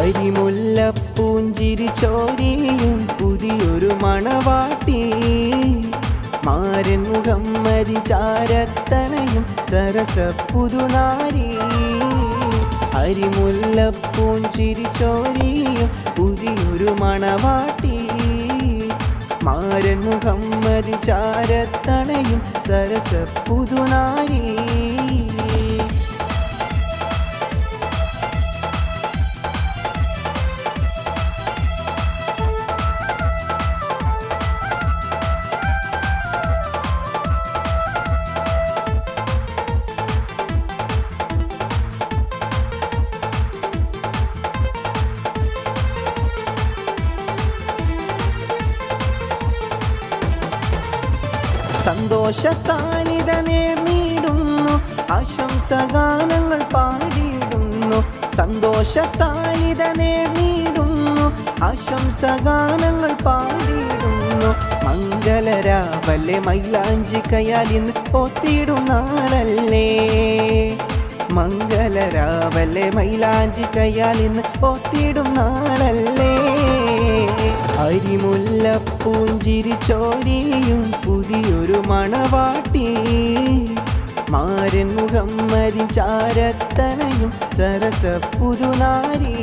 അരിമുല്ലപ്പൂഞ്ചിരി ചോരിയും പുതിയൊരു മണവാട്ടി മാരൻ മുഹമ്മദി ചാരത്തണയും സരസ പുതുനാരി അരിമുല്ലപ്പൂഞ്ചിരി ചോരിയും പുതിയൊരു മണവാട്ടി മാരൻ മുഹമ്മദി ചാരത്തണയും സരസ പുതുനാരി സന്തോഷത്താനിത നേർന്നിടുന്നു ആശംസഗാനങ്ങൾ പാടിയിടുന്നു സന്തോഷത്താനിത നേർന്നിടുന്നു ആശംസഗാനങ്ങൾ പാടിയിടുന്നു മംഗളരാവല്ലേ മൈലാഞ്ചി കയാലിന്ന് പോത്തിടും നാളല്ലേ മംഗളരാവല്ലേ മൈലാഞ്ചി കയാലിന്ന് പോത്തിടും നാളല്ലേ അരിമുല്ലപ്പൂഞ്ചിരി ചോരിയും പുതിയൊരു മണവാട്ടി മാരൻ മുഹമ്മദി ചാരത്തണയും സരസ പുതുനാരി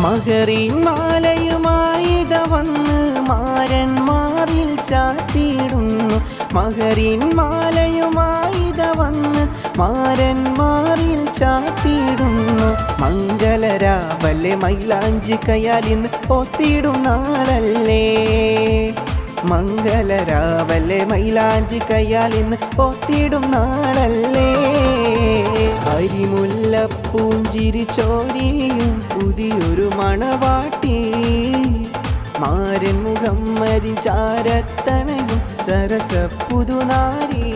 മഹറിൻ മാലയുമായിത വന്ന് മാരൻ മാറിൽ ചാത്തിയിടുന്നു മഹറിൻ മാലയുമായിത വന്ന് മാരൻ മാറിൽ ചാത്തിയിടുന്നു മംഗളരാവല്ലേ മൈലാഞ്ചി കയാലിന്ന് പോത്തിടും നാളല്ലേ മംഗളരാവല്ലേ മൈലാഞ്ചി കയാലിന്ന് പോത്തിടും നാളല്ലേ അരിമുല്ലപ്പൂഞ്ചിരി ചോരിയും പുതിയൊരു മണവാട്ടി മാരൻ മുഹമ്മദി ചാരത്തണയും സരസ പുതുനാരി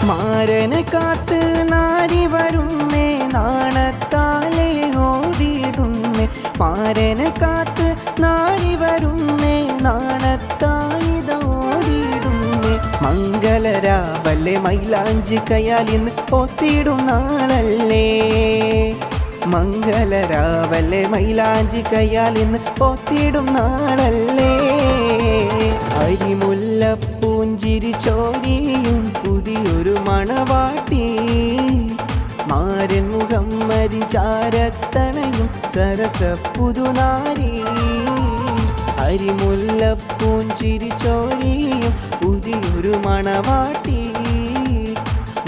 മാരനെ കാത്ത് നാരി വരുന്നേ നാണത്താലെ ഓടിയിടുന്നേ മാരനെ കാത്ത് നാരി വരുന്നേ നാണത്തായിത ഓടിയിടുന്നേ മംഗളരാവല്ലേ മൈലാഞ്ചി കയാലിന്ന് പോത്തിടും നാളല്ലേ മംഗളരാവല്ലേ മൈലാഞ്ചി കയാലിന്ന് പോത്തിടും നാളല്ലേ അരിമുല്ലപ്പൂഞ്ചിരി ചോരിയും പുതിയൊരു മണവാട്ടി മാരൻ മുഹമ്മദി ചാരത്തണയും സരസ പുതുനാരി അരിമുല്ലപ്പൂഞ്ചിരി ചോരിയും പുതിയൊരു മണവാട്ടി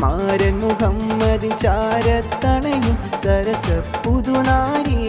മാരൻ മുഹമ്മദി ചാരത്തണയും സരസ പുതുനാരി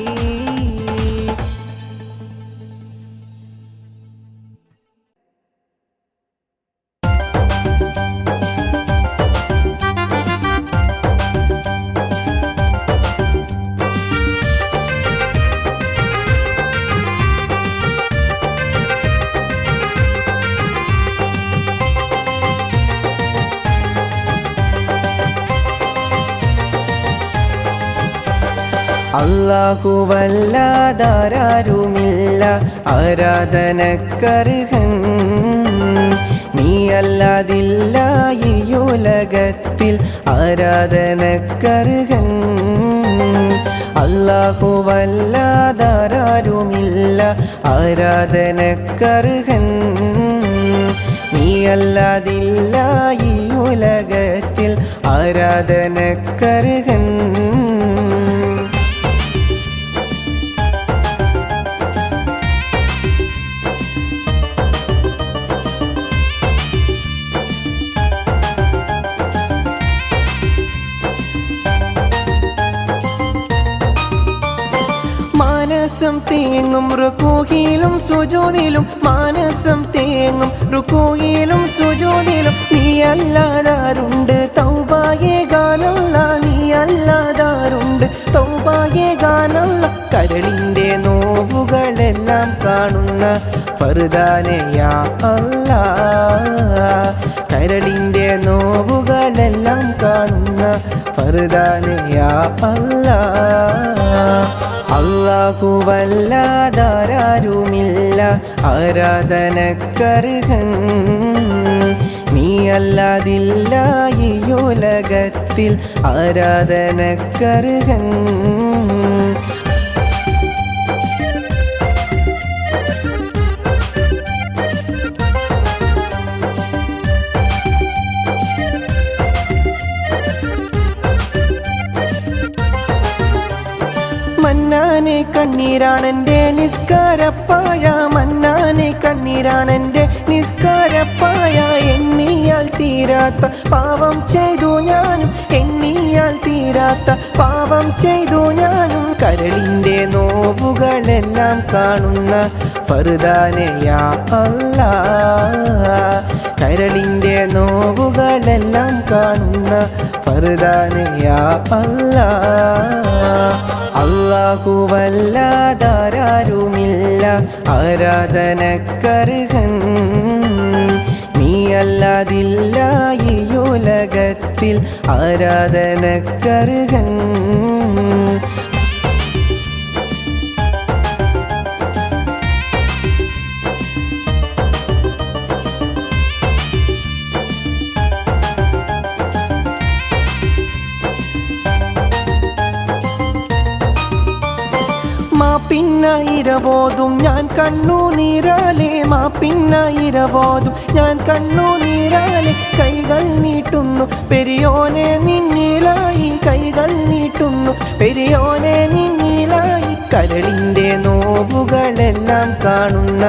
അല്ലാഹുവല്ലാതാരുമില്ല ആരാധനക്കർഹൻ നീയല്ലാതില്ല ഈ ഉലകത്തിൽ ആരാധനക്കർഹൻ അല്ലാഹുവല്ലാതാരുമില്ല ആരാധനക്കർഹൻ നീയല്ലാതില്ല ഈ ഉലകത്തിൽ ആരാധനക്കർഹൻ മാനസം തേങ്ങും റുകൂയിലും സുജൂദിലും മാനസം തേങ്ങും റുകൂയിലും സുജൂദിലും നീ അല്ലാതാരുണ്ട് തൗബയെ ഗാനല്ല നീ അല്ലാതാരുണ്ട് തൗബയെ ഗാനല്ല കരളിൻ്റെ നോവുകളെല്ലാം കാണുന്ന ഫർദാനെ യാ അല്ലാഹ് കരളിൻ്റെ നോവുകളെല്ലാം കാണുന്ന ഫർദാനെ യാ അല്ലാഹ് അല്ലാഹുവല്ലാതാരുമില്ല ആരാധനക്കർഹൻ നീ അല്ലാതില്ല ഈ ഉലകത്തിൽ ആരാധനക്കർഹൻ മന്നാനെ കണ്ണീരാണെൻ്റെ നിസ്കാരപ്പായ മന്നാനെ കണ്ണീരാണെൻ്റെ നിസ്കാരപ്പായ എണ്ണിയാൽ തീരാത്ത പാവം ചെയ്തു ഞാനും എണ്ണിയാൽ തീരാത്ത പാവം ചെയ്തു ഞാനും കരളിൻ്റെ നോവുകളെല്ലാം കാണുന്ന ഫർദാനെ യാ അല്ലാഹ് കരളിൻ്റെ നോവുകളെല്ലാം കാണുന്ന ഫർദാനെ യാ അല്ലാഹ് അല്ലാഹുവല്ലാതാരുമില്ല ആരാധനക്കർഹൻ നീ അല്ലാതില്ല ഈ ഉലകത്തിൽ ആരാധനക്കർഹൻ മാപ്പിന്നായിരവോതും ഞാൻ കണ്ണുനീരാലെ മാപ്പിന്നായിരവോതും ഞാൻ കണ്ണുനീരാലെ കൈകൾ നീട്ടുന്നു പെരിയോനെ നിന്നിലായി കൈകൾ നീട്ടുന്നു പെരിയോനെ നിന്നിലായി കരളിൻ്റെ നോവുകളെല്ലാം കാണുന്ന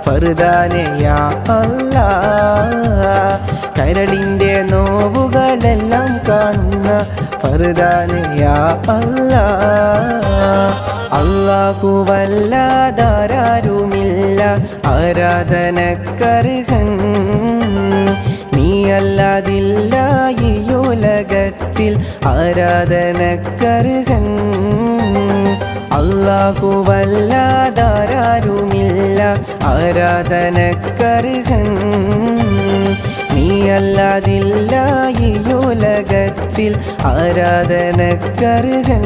ഫർദാനെ യാ അല്ലാഹ് കരളിൻ്റെ നോവുകളെല്ലാം കാണുന്ന ഫർദാനെ യാ അല്ലാഹ് അല്ലാഹുവല്ലാതാരുമില്ല ആരാധനക്കർഹൻ നീ അല്ലാതില്ല ഈ ഉലകത്തിൽ ആരാധനക്കർഹൻ അല്ലാഹുവല്ലാതാരുമില്ല ആരാധനക്കർഹൻ നീ അല്ലാതില്ല ഈ ഉലകത്തിൽ ആരാധനക്കർഹൻ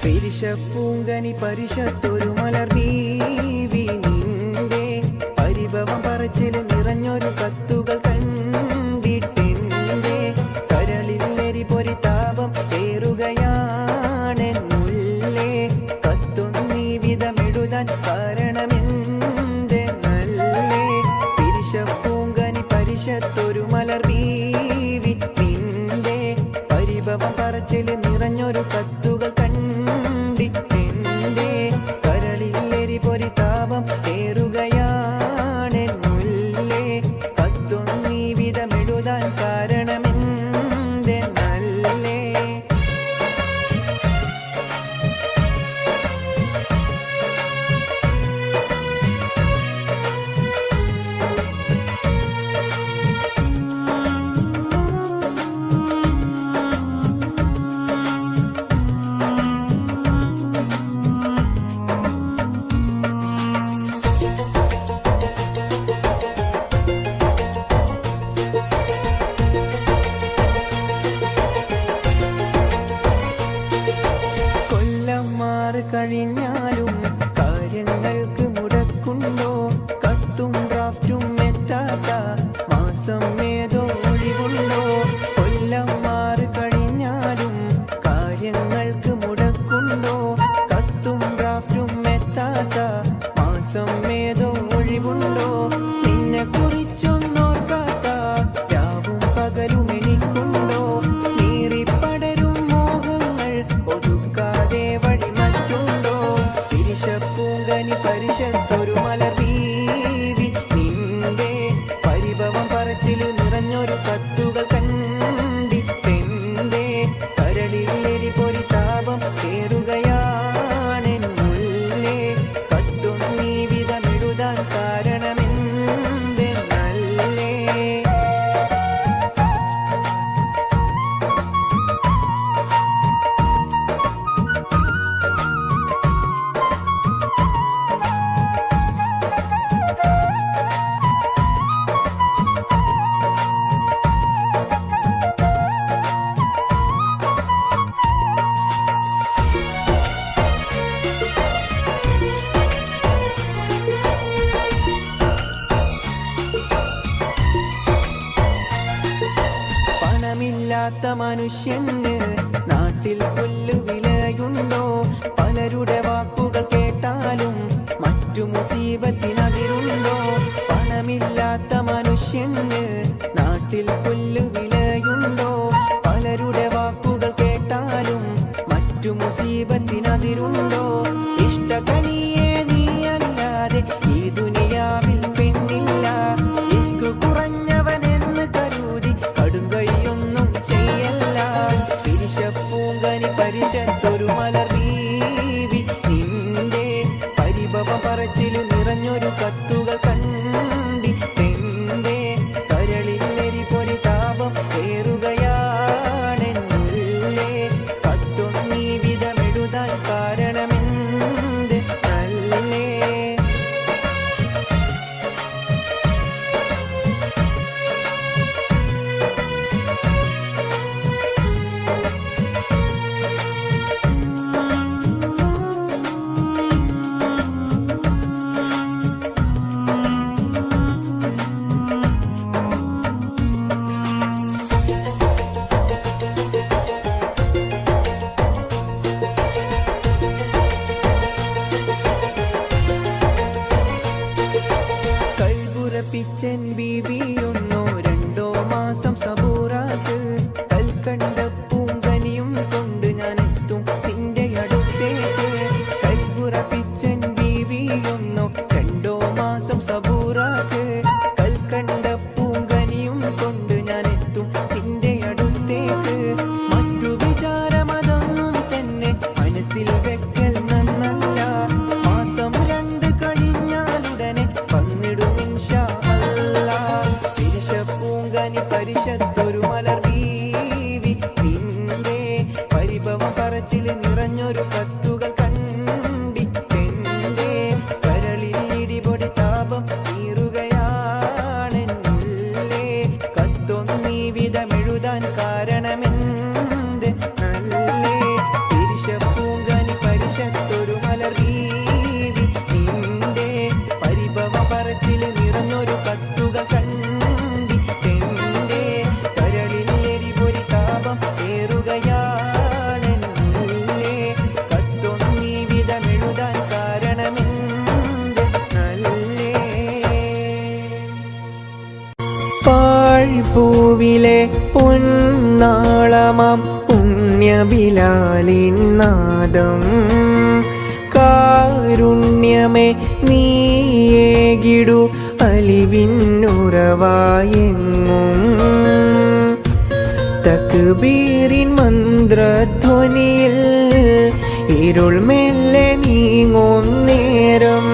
പരിശപ്പൂങ്കനി പരിശത്തൊരു മലർ ബീവി നിന്റെ പരിഭവം പറച്ചിൽ നിറഞ്ഞൊരു കത്തുകൾ കണ്ടിട്ടെന്റെ കരളിൽ നെരി പൊരിതാപം ഏറുകയാണെന്നുള്ളേ കത്തുന്നീ വിധമെഴുതാൻ കാരണമെന്റെ നല്ലേ പരിശപ്പൂങ്കനി പരിശത്തൊരു മലർ ബീവി നിന്റെ പരിഭവം പറച്ചിൽ നിറഞ്ഞൊരു കത്തുകൾ കണ്ടിട്ടെന്റെ കരളിൽ പൊരിതാപം ഏറുകയാണെന്നുള്ളേ കത്തുന്നീ വിധമെഴുതാൻ കാരണമെന്റെ നല്ലേ കഴിഞ്ഞാലും കാര്യങ്ങൾക്ക് മുടക്കുണ്ടോ കത്തും ഡ്രാഫ്റ്റും എത്താത്ത മാസം ഏതോ ഒഴിവുണ്ടോ കൊല്ലം മാറി കഴിഞ്ഞാലും കാര്യങ്ങൾക്ക് മുടക്കുണ്ടോ കത്തും ഡ്രാഫ്റ്റും എത്താത്ത മാസം ഏതോ ഒഴിവുണ്ടോ നിന്നെ കുറിച്ചൊന്നോർക്കാത്ത രാവും പകലും എനിക്കുണ്ടോ നീറിപ്പടരും മോഹങ്ങൾ ഒതുക്കാതെ വഴി പരിശത്തൊരു മലർ ബീവി നിന്റെ പരിഭവം പറച്ചിൽ നിറ മനുഷ്യന് നാട്ടിൽ പുല്ലുവിലയുണ്ടോ? പലരുടെ വാക്കുകൾ കേട്ടാലും മറ്റു മുസീബത്തിനതിരുണ്ടോ? പണമില്ലാത്ത മനുഷ്യന് നാട്ടിൽ പുല്ലുവിലയുണ്ടോ? പലരുടെ വാക്കുകൾ കേട്ടാലും മറ്റു മുസീബത്തിനതിരുണ്ടോ? ഇഷ്ടകനിയെ നീയല്ലാതെ ഈ ദുനിയാവിൽ പെണ്ണില്ല. ഇഷ്ക് കുറഞ്ഞവനെന്ന് കരുതി കടുങ്കൈയൊന്നും ചെയ്യല്ല. പിരിശപ്പൂങ്കനി പരിശത്തൊരു മലർ ബീവി നിന്റെ പരിഭവ പറച്ചില് നിറഞ്ഞൊരു കത്തുകൾ കണ്ടി പെണ്ടെ കരളിലെരി പൊരി താപം ഏറുകയാണെന്നുള്ളേ. കത്തൊന്നീ വിധമെഴുതാൻ കാരണമെന്ത് അല്ലേ? കൽബുറപ്പിച്ചൻ ബീവിയൊന്നോ രണ്ടോ മാസം സബൂറാക്ക്. കൽക്കണ്ട പൂങ്കനിയും കൊണ്ട് ഞാൻ എത്തും നിന്റെ അടുത്തേക്ക്. കൽബുറപ്പിച്ചൻ ബീവിയൊന്നോ രണ്ടോ മാസം സബൂറാക്ക്. കൽക്കണ്ട പൂങ്കനിയും കൊണ്ട് ഞാൻ എത്തും നിന്റെ അടുത്തേക്ക്. മറ്റു വിചാരമതൊന്നും തന്നെ മനസ്സിൽ വെക്കൽ നന്നല്ല. മാസം 2 കഴിഞ്ഞാലുടനെ വന്നിടും ഇൻഷാ അല്ലാഹ്. പിരിശപ്പൂങ്കനി പരിശത്തൊരു മലർ ബീവി നിന്റെ പരിഭവ പറച്ചില് നിറഞ്ഞൊരു കത്തുകൾ കണ്ടി പെണ്ടെ കരളിൽ ഇടിപൊടി താപം തീരുകയാണെന്നുള്ളേ. കത്തൊന്നീ വിധമെഴുതാൻ കാരണമെന്ത് നല്ലേ? പിരിശപ്പൂങ്കനി പരിശത്തൊരു മലർ ബീവി നിന്റെ പരിഭവ പറച്ചില് നിറഞ്ഞൊരു കത്തുകൾ കണ്ടി പെണ്ടെ കരളിൽ എരിപൊരി താപം ഏറുകയാണെന്നുള്ളേ. കത്തൊന്നീ വിധമെഴുതാൻ കാരണമെന്ത് നല്ലേ? പാഴ്പൂവിലെ പൊന്നാളമാം പുണ്യബിലാലിൻ നാദം കാരുണ്യമേ നീയേകിടു അലിവിന്നുറവായെങ്ങും. തക്ബീറിൻ മന്ത്രധ്വനിയിൽ ഇരുൾ മെല്ലെ നീങ്ങും നേരം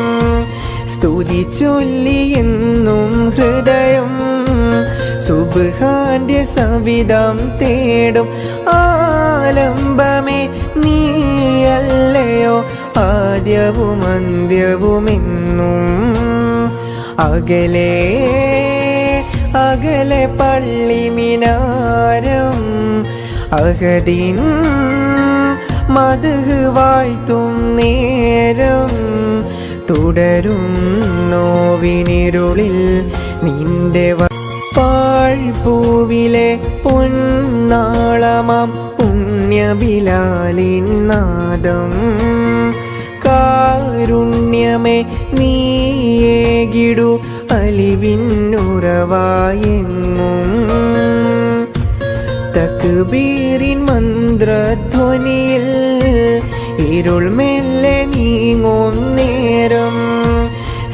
സ്തുതി ചൊല്ലിയെന്നും ഹൃദയം സുബ്ഹാന്റെ സവിധം തേടും. ആലംബമേ നീയല്ലയോ ആദ്യവും അന്ത്യവുമെന്നും. അകലെ അകലെ പള്ളി മിനാരം അഹദിൻ മദ്ഹ് വാഴ്ത്തും നേരം തുടരും നോവിനിരുളിൽ നിന്റെ പാഴ്പൂവിലെ പൊന്നാളമാം പുണ്യബിലാലിൻ നാദം കാരുണ്യമേ നീയേകിടു അലിവിന്നുറവായെങ്ങും. തക്ബീറിൻ മന്ത്രധ്വനിയിൽ ഇരുൾ മെല്ലെ നീങ്ങും നേരം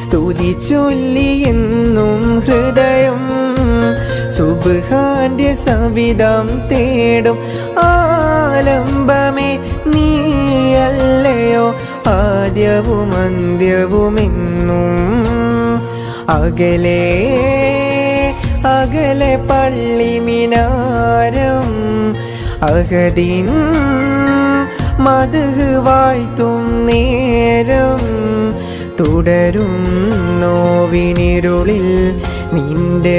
സ്തുതി ചൊല്ലിയെന്നും ഹൃദയം സുബ്ഹാന്റെ സവിധം തേടും. ആലംബമേ നീയല്ലയോ ആദ്യവും അന്ത്യവുമെന്നും. അകലെ അകലെ പള്ളി മിനാരം അഹദിൻ മദ്ഹ് വാഴ്ത്തും നേരം തുടരും നോവിനിരുളിൽ നിന്റെ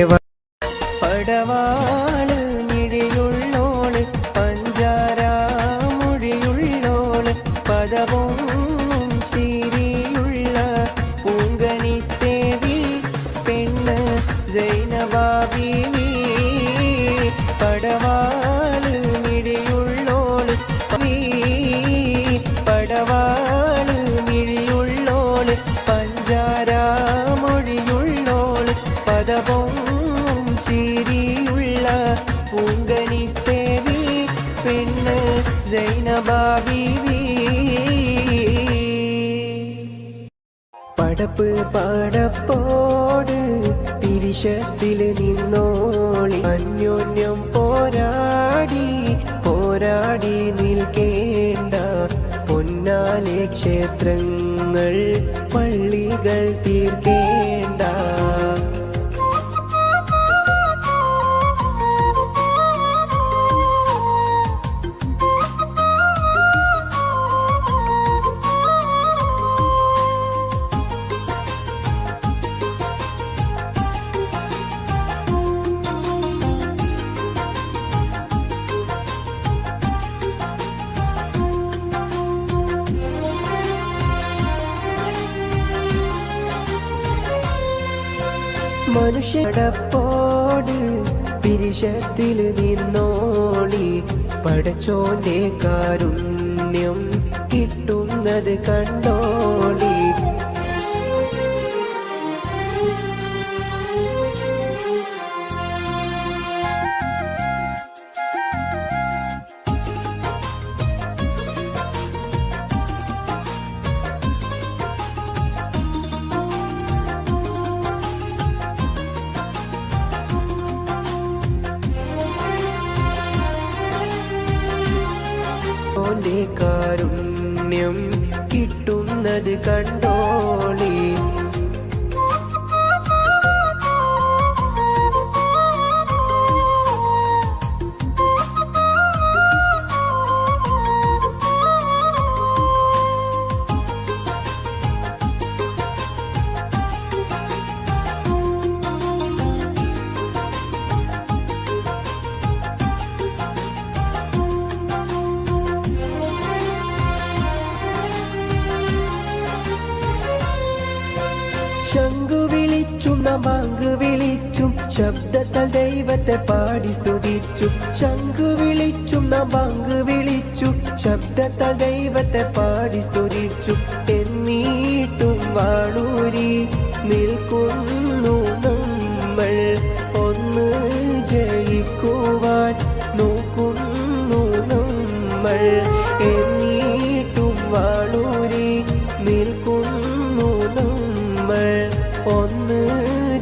പടവാള് മിഴിയുള്ളോള് പഞ്ചാരാമൊഴിയുള്ളോള് പദവും ചിരിയുള്ള പൂങ്കണിത്തേവി പെണ്ണ് സൈനബ ബീവി. പടവാള് ചിരിയുള്ള പൂങ്കനിത്തേവി പെണ്ണ് സൈനബ ബീവി. പടപ്പ് പടപ്പോട് പിരിശത്തിൽ നിന്നോളി അന്യോന്യം പോരാടി പോരാടി നിൽക്കേണ്ട പൊന്നാലെ ക്ഷേത്രങ്ങൾ പള്ളികൾ തീർക്കേണ്ട. മനുഷ്യടപ്പോട് പിരിശത്തിൽ നിന്നോളി പടച്ചോന്റെ കാരുണ്യം കിട്ടുന്നത് കണ്ടോളി. കാരുണ്യം കിട്ടുന്നത് കണ്ടോളി. ശംഖു വിളിച്ചും ബാങ്ക് വിളിച്ചും ശബ്ദത്താൽ ദൈവത്തെ പാടി സ്തുതിച്ചു. ശംഖു വിളിച്ചും ബാങ്ക് വിളിച്ചു ശബ്ദത്താൽ ദൈവത്തെ പാടി സ്തുതിച്ചു. എന്നീട്ടും വാളൂരി നിൽക്കുന്നു നമ്മൾ ഒന്ന് ജയിക്കുവാൻ നോക്കുന്നു നമ്മൾ. എന്നീട്ടും വാളൂരി നിൽക്കുന്നു നമ്മൾ ഒന്ന്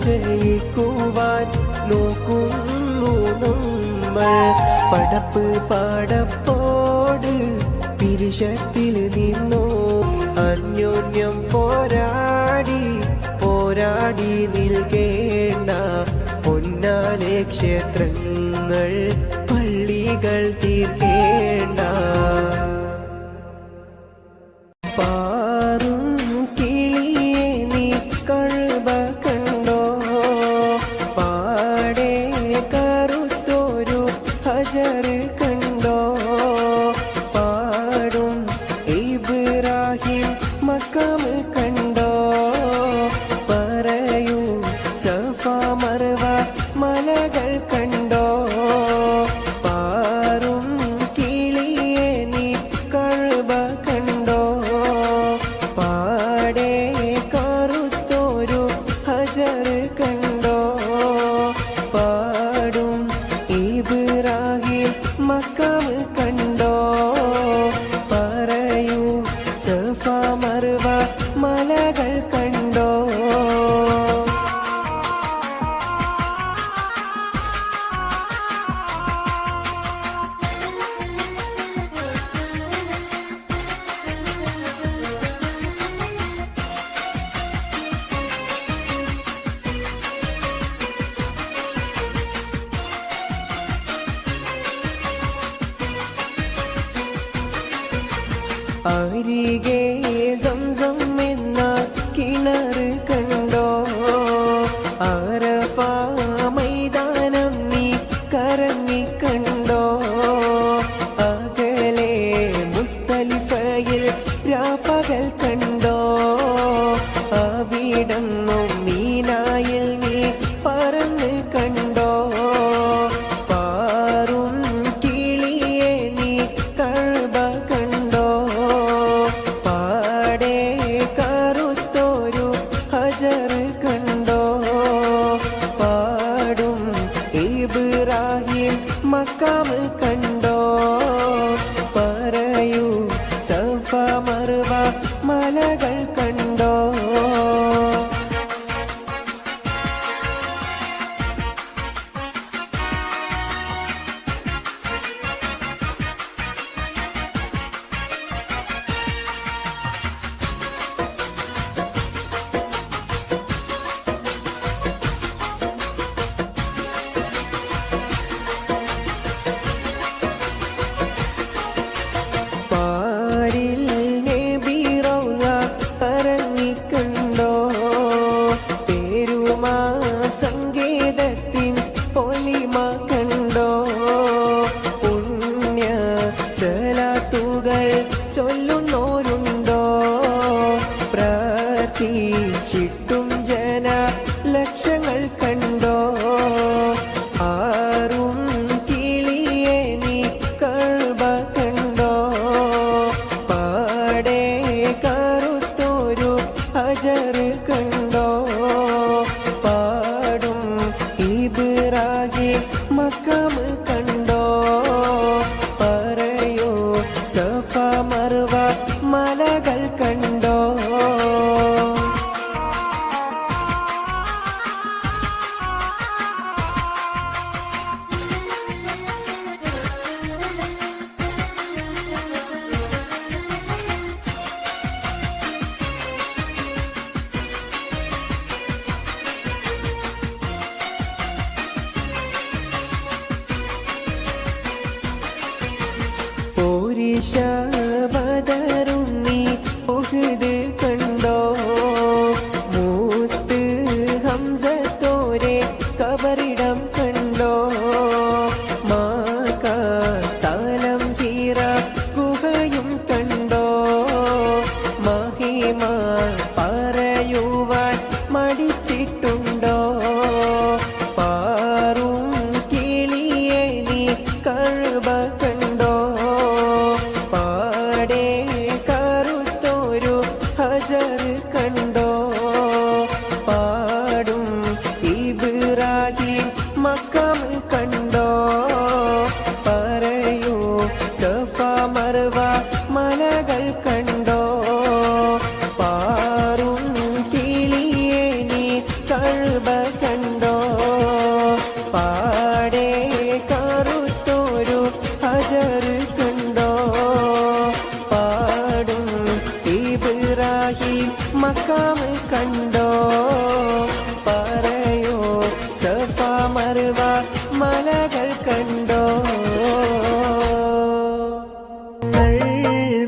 ജയിക്കുവാൻ നോക്കുന്നു നമ്മൾ. പടപ്പ് പടപ്പോട് പിരിശത്തിൽ നിന്നോ അന്യോന്യം പോരാടി പോരാടി നിൽക്കേണ്ട പൊന്നാലെ ക്ഷേത്രങ്ങൾ പള്ളികൾ തീർക്കേണ്ട. പാറും കിളിയെ നീ കഴുബ കണ്ടോ പാടെ കറുത്തൊരു ഹജർ കണ്ടോ പാടും ഇബ്രാഹിം മക്കാം കണ്ടോ പറയൂ സഫ മർവ മലകൾ കണ്ടോ പാറും കിളിയെ നീ കഴുബ കണ്ടോ പാടെ കറുത്തൊരു ഹജർ കണ്ടോ പാടും ഇബ്രാഹിം മക്കാം കണ്ടോ പറയൂ സഫ മർവ മലകൾ കണ്ടോ. അരികെ സംസം എന്ന കിണർ കണ്ടോ അറഫ മൈതാനം നീ കറങ്ങി കണ്ടോ അകലെ മുസ്തലിഫയിൽ രാപ്പകൽ കണ്ടോ അവിടന്നും മീനായിൽ നീ പറന്ന് കണ്ടോ പാറും കിളിയെ നീ കഴുബ കണ്ടോ മക്കാമ് കണ്ടോ? പറയൂ സഫ മർവ മലകൾ കണ്ടോ? പാരിൽ നബി റൗള ഇറങ്ങിക്കണ്ടോ? പേരുമാ സങ്കേതത്തിൻ പൊലിമ കണ്ടോ? പുണ്യ സലാത്തുകൾ ചൊല്ലുന്നോരുണ്ടോ? പ്രാർത്ഥിച്ചിട്ടും ജന ലക്ഷങ്ങൾ കണ്ടോ? ആറും കിളിയെ നീ കഅബ കണ്ടോ? പാടെ കറുത്തൊരു ഹജർ കണ്ടോ? പാടും ഇബ്രാഹിം മഖാം കണ്ടോ? പറയൂ സഫ മർവ മലകൾ കണ്ടോ? പോരിഷ ബദറും നീ ഉഹുദ് കണ്ടോ? മൂത്ത് ഹംസത്തോരെ കബറിടം കണ്ടോ? മാകാലം ഹീറ ഗുഹയും കണ്ടോ? മഹിമ പറയുവാൻ മടിച്ചിട്ടുണ്ടോ? പാറും കിളിയെ നീ കഅബ കണ്ടോ? പാടെ കറുത്തൊരു ഹജർ കണ്ടോ? പാടും ഇബ്രാഹിം മഖാം കണ്ടോ? പറയൂ സഫ മർവ മലകൾ കണ്ടോ? പാറും കിളിയെ നീ കഅബ കണ്ടോ? പാടെ കറുത്തൊരു ഹജർ കണ്ടോ? പാടും ഇബ്രാഹിം മഖാം കണ്ടോ? പറയൂ സഫ മർവ മലകൾ കണ്ടോ?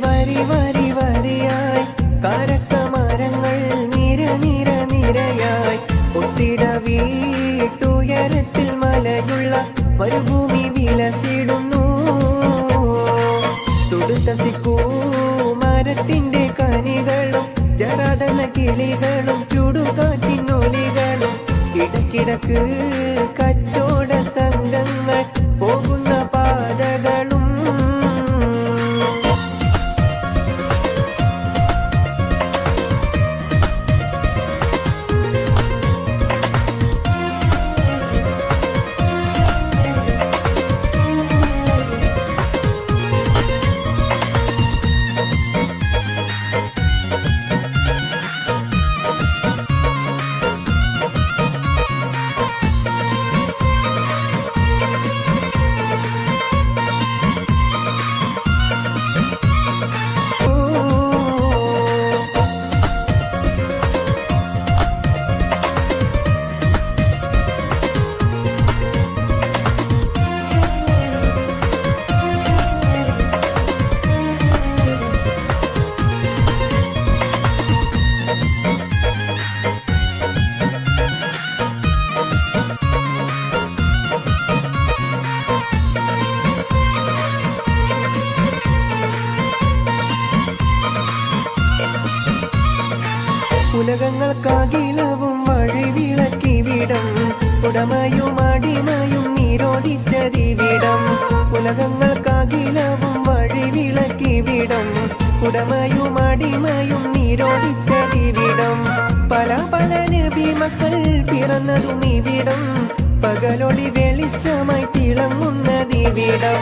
വരി വരി വരിയായി കരക്കമരങ്ങൾ നിര നിര നിരയായി ഒത്തിട വീട്ടുയരത്തിൽ മലയുള്ള മരുഭൂമി വിലസിടുന്നു. തുടുത്തസിക്കൂ മരത്തിന്റെ കനികളും ജരാതന കിളികളും ചുടുകാറ്റിനൊലികളും ഇടക്കിടക്ക് കച്ചോട സംഘങ്ങൾ പോകുന്ന പാതകളും ഉലകങ്ങൾക്കാകിലവും വഴിവിളക്കിവിടം ഉടമയും അടിമയും നിരോധിച്ചതിവിടം. ഉലകങ്ങൾക്കാകിലവും വഴിവിളക്കിവിടം ഉടമയും അടിമയും നിരോധിച്ചതിവിടം. പല പല നബി മക്കൾ പിറന്നതും ഇവിടം. പകലൊളി വെളിച്ചമായി തിളങ്ങുന്നതി ഇവിടം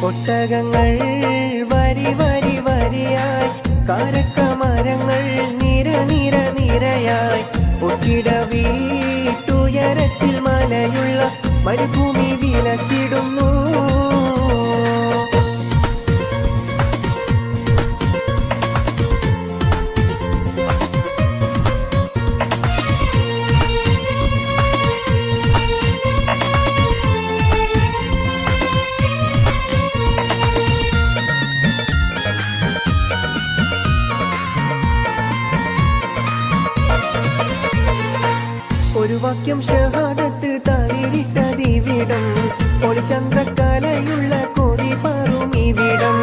ഒട്ടകങ്ങൾ വരി വരി വരിയായി കാരക്കമരങ്ങൾ നിര നിര നിരയായി ഒട്ടിട വീട്ടുയരത്തിൽ മലയുള്ള മരുഭൂമി വിലസിടുന്നു ഒരു വാക്യം ഷഹാദത്ത് താരിട്ടതിവിടം ഒളിചന്ദ്രക്കലയുള്ള കൊടി പാറും ഇവിടം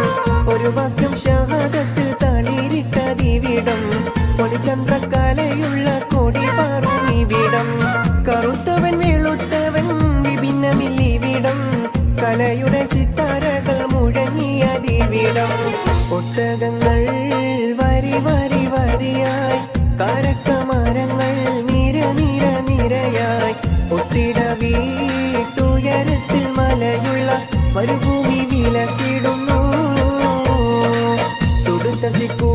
ഒരു വാക്യം ഷഹാദത്ത് താളിരിട്ടതിവിടം ഒളിചന്ദ്രക്കലയുള്ള കൊടി പാറും ഇവിടം കറുത്തവൻ വെളുത്തവൻ വിഭിന്നമില്ലിവിടം കലയുടെ സിത്താരകൾ മുഴങ്ങിയതിവിടം ഒട്ടകങ്ങൾ വരി വരി വരിയായി കാരക്കമരങ്ങൾ നിര നിര നിരയായി ഒത്തിട വീട്ടുയരത്തിൽ മലയുള്ള മരുഭൂമി വിലസിടുന്നു തുടുത്തസിക്കൂ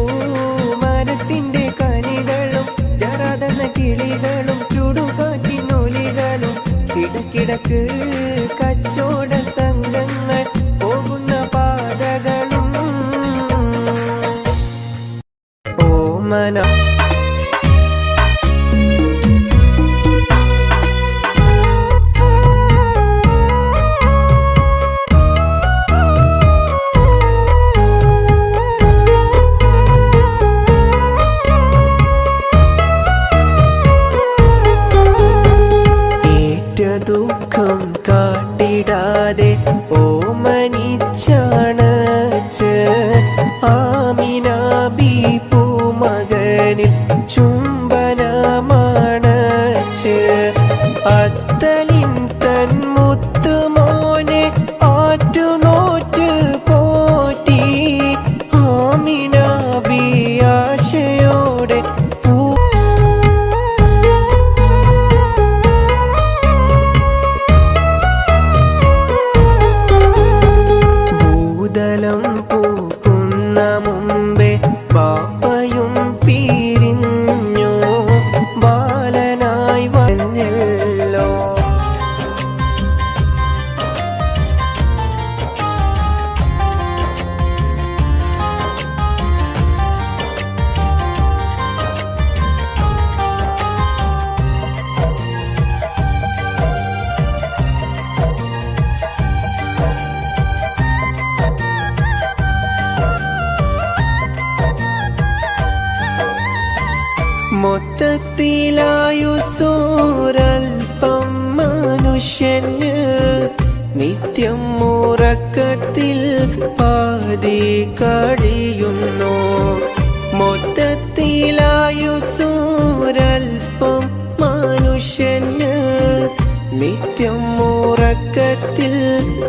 മരത്തിന്റെ കനികളും ജറാതെന്ന കിളികളും ചുടുകാറ്റിനൊലികളും കിടക്കിടക്ക് കച്ചോട സംഘങ്ങൾ പോകുന്ന പാതകളും ഓമന ദുഃഖം കാട്ടിടാതെ ഓമനിച്ചണച്ച് ആമിന പൂമകനിൽ ചുംബനമണച്ച് അത്തലിൻ തൻ മുത്തുമോനെ ആറ്റുനോറ്റ് പോറ്റി ആമിന ആശയോടെ ഭൂതലം പൂക്കുന്ന മുമ്പേ ബാപ്പയും പിരിഞ്ഞു ബാലനായി വന്നല്ലോ മൊത്തത്തിലായുസൂരൽപ്പം മനുഷ്യന് നിത്യം ഉറക്കത്തിൽ പാതി കഴിയുന്നു മൊത്തത്തിലായുസൂരൽപ്പം മനുഷ്യന് നിത്യം ഉറക്കത്തിൽ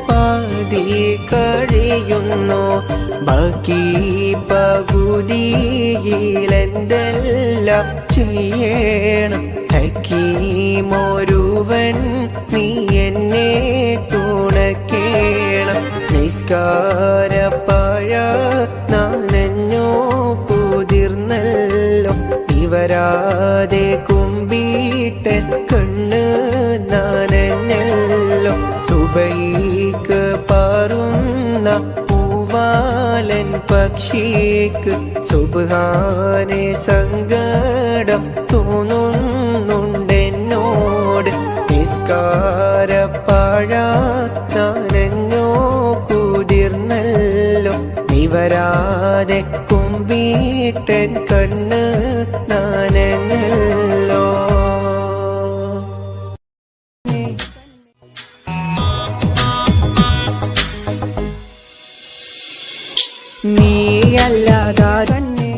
പാതി കഴിയുന്നു ബാക്കി പകുതിയിലെന്തെല്ലാം ചെയ്യണം ഹക്കീമൊരുവൻ നീ എന്നെ തുണക്കേണം നിസ്കാരപ്പഴ നനഞ്ഞോ കുതിർന്നല്ലോ ഇവരാതെ കുമ്പിട്ട് കണ്ണ് നനഞ്ഞല്ലോ സുബൈക്ക് പാറുന്ന പൂവാലൻ പക്ഷിക്ക് സുബ്ഹാനെ സങ്കടം തോന്നുന്നുണ്ടെന്നോട് നിസ്കാരപ്പഴ നനഞ്ഞോ കുതിർന്നല്ലോ ഇവരാതെ കുമ്പിട്ടൻ കണ്ണ് നനഞ്ഞല്ലോ നീയല്ലാതാരന്നെ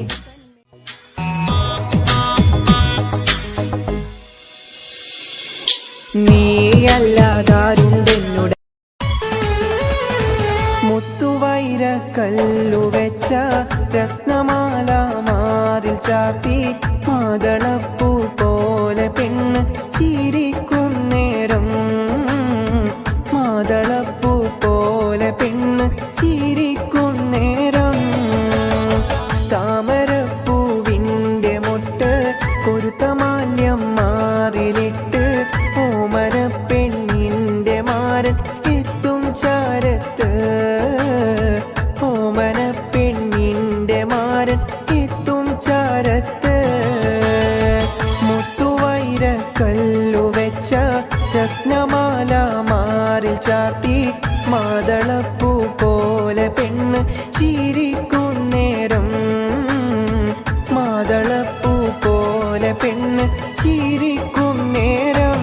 നീയല്ലാതാരുണ്ടെന്നുടെ മുത്തുവൈര കല്ലുവെച്ച രത്നമാല മാറിൽ ചാത്തി മാതളപ്പൂ പോലെ പെണ്ണ് ചിരിക്കുന്നേരം മാതളപ്പൂ മാരൻ എത്തും ചാരത്ത് ഓമന പെണ്ണിന്റെ മാരൻ എത്തും ചാരത്ത് മുത്തുവൈര കല്ലു വെച്ച രത്നമാല മാറിൽ ചാർത്തി മാതളപ്പൂ പോലെ പെണ്ണ് ചിരിക്കുന്നേരം മാതളപ്പൂ പോലെ പെണ്ണ് ചിരിക്കുന്നേരം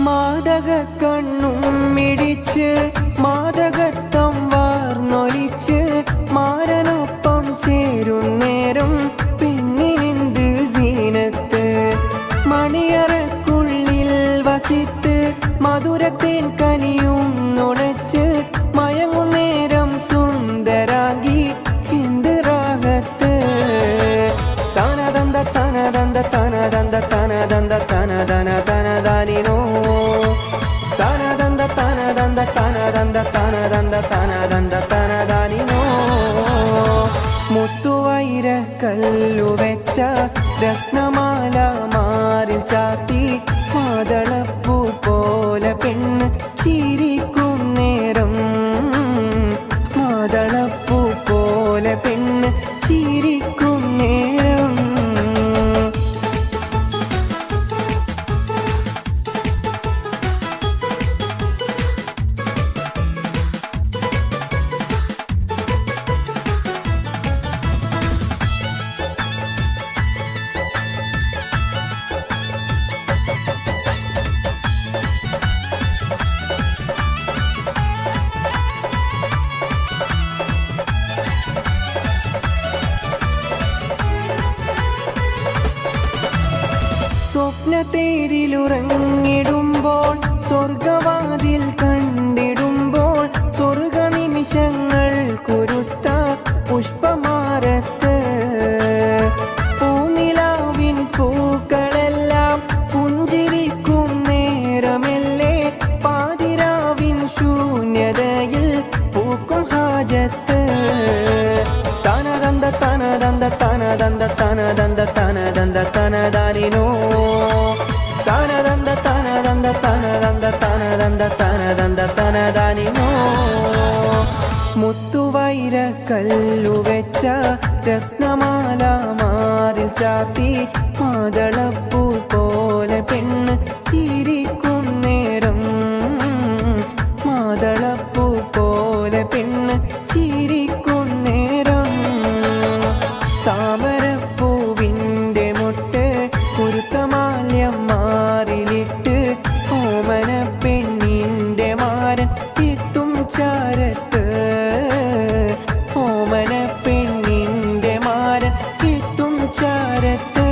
മാദക കണ്ണും മിടിച്ച് മാദകത്തം വാർന്നൊലിച്ച് മാരനൊപ്പം ചേരുന്നേരം പെണ്ണിനെന്ത് സീനത്ത് മണിയറക്കുള്ളിൽ വസിത്ത് മധുരത്തേൻ കനിയും നുണച്ച് മയങ്ങുന്നേരം സുന്ദരാഗി എന്ത് റാഹത്ത് തനദന്ത തനദന്ത തനദന്ത തനദന്ത തനദന തനദാനിനോ തനദന്ത തനദന്ത തനദന്ത തനദന്ത തനദന്ത തനദാനിനോ മുത്തുവൈര കല്ലു വെച്ച രത്നമാല മാറിൽ ചാർത്തി മാതളപ്പൂ പോലെ പെണ്ണ് ചിരിക്കുന്നേരം മാതളപ്പൂ പോലെ പെണ്ണ് ചിരിക്കുന്നേരം സ്വപ്നത്തേരിലുറങ്ങിടുമ്പോൾ സ്വർഗവാതിൽ കണ്ടിടുമ്പോൾ സ്വർഗ നിമിഷങ്ങൾ കുരുത്ത പുഷ്പമാരത്ത് പൂനിലാവിൻ പൂക്കളെല്ലാം പുഞ്ചിരിക്കും നേരമല്ലേ പാതിരാവിൻ ശൂന്യതയിൽ പൂക്കും ഹാജത്ത് തനദന്ത തനദന്ത തനദന്ത തനദന്ത തനദന്ത തനദാനിനോ തനദന്ത തനദന്ത തനദന്ത തനദന്ത തനദന്ത തനദാനിനോ മുത്തുവൈര കല്ലു വെച്ച രത്നമാല മാറിൽ ചാർത്തി മാതളപ്പൂ പോലെ പെണ്ണ് ചിരിക്കുന്നേരം മാതളപ്പൂ പോലെ പെണ്ണ് ചിരിക്കുന്നേരം താമരപ്പൂവിൻ്റെ മുട്ട് കുരുത്തമാല്യം മാറിലിട്ട് ഓമന പെണ്ണിൻ്റെ മാരൻ എത്തും ചാരത്ത് ഓമന പെണ്ണിൻ്റെ മാരൻ എത്തും ചാരത്ത്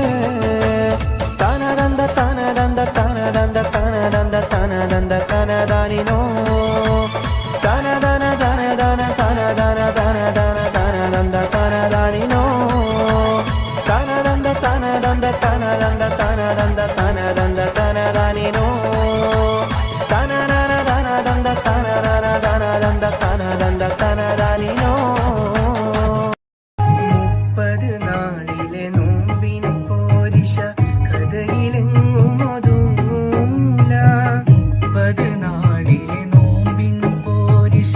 തനദന്ത തനദന്ത തനദന്ത തനദന്ത തനദന്ത തനദാനിനോ തനദന തനദന തനദന തനദന തനദന്ത തനദാനിനോ തനദന്ത തനദന്ത തനദന്ത തനദന്ത തനദന്ത തനദാനിനോ തനനന തനദന്ത തനനന തനദന്ത തനദന്ത തനദാനിനോ 30 നാളിലെ നോമ്പിന് പോരിശ കഥയിലെങ്ങും ഒതുങ്ങൂല 30 നാളിലെ നോമ്പിന് പോരിശ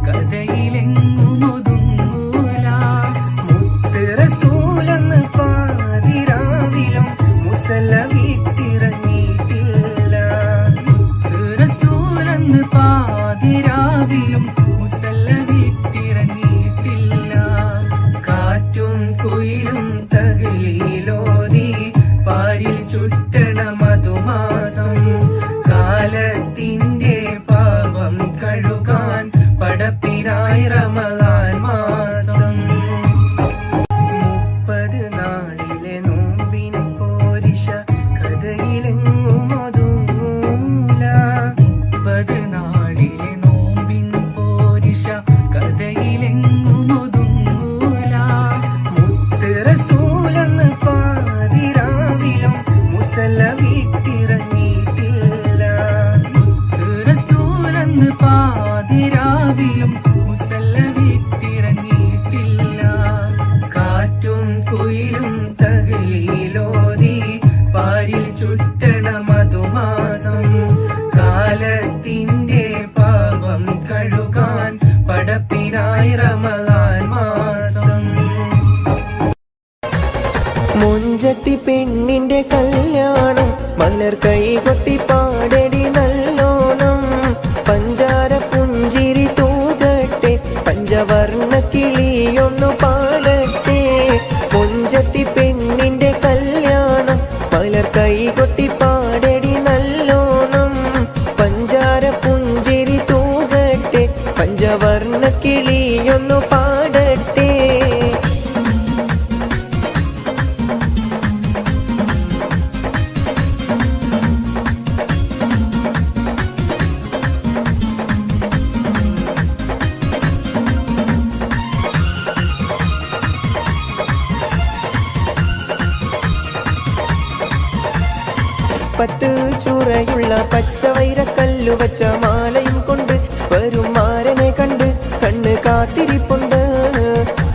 കഥയിലെങ്ങും ഒതുങ്ങൂല മുത്ത് റസൂലെന്ന് പാതിരാവിലും മുസല്ല വിട്ടിറങ്ങിയിട്ടില്ല മുത്ത് റസൂലെന്ന് പാതിരാവിലും മുസല്ല വിട്ടിറങ്ങിയിട്ടില്ല കാറ്റും കുയിലും തകയിലോതി പാരിൽ ചുറ്റണ മധുമാസം കാലത്തിന്റെ പാപം കഴുകാൻ പടപ്പിനായി റമളാൻ മാസം 30 നാളിലെ നോമ്പിന് പോരിശ കഥയിലെങ്ങും ഒതുങ്ങൂല രാവിലും മുസല്ല വിട്ടിറങ്ങിയിട്ടില്ല. കാറ്റും കുയിലും തകയിലോതി പാരിൽ ചുറ്റണ മധുമാസം. കാലത്തിന്റെ പാപം കഴുകാൻ പടപ്പിനായി റമളാൻ മാസം. മുഞ്ചത്തി പെണ്ണിന്റെ കല്യാണം മലർ കൈ കൊട്ടി പാടടി നല്ലോണം. പഞ്ചാര പുഞ്ചിരി തൂകട്ടെ പഞ്ചവർണ്ണ കിളിയൊന്നു പാടട്ടെ. മുഞ്ചത്തി പെണ്ണിന്റെ കല്യാണം മലർ കൈ കൊട്ടി പാടടി നല്ലോണം. പഞ്ചാര പുഞ്ചിരി തൂകട്ടെ പഞ്ചവർണ്ണ കിളിയൊന്നു പാടട്ടെ. പത്ത് ചൂറയുള്ള പച്ചവൈരക്കല്ലു വച്ച മാലയും കൊണ്ട് വരും മാരനെ കണ്ട് കണ്ണ് കാത്തിരിപ്പുണ്ട്.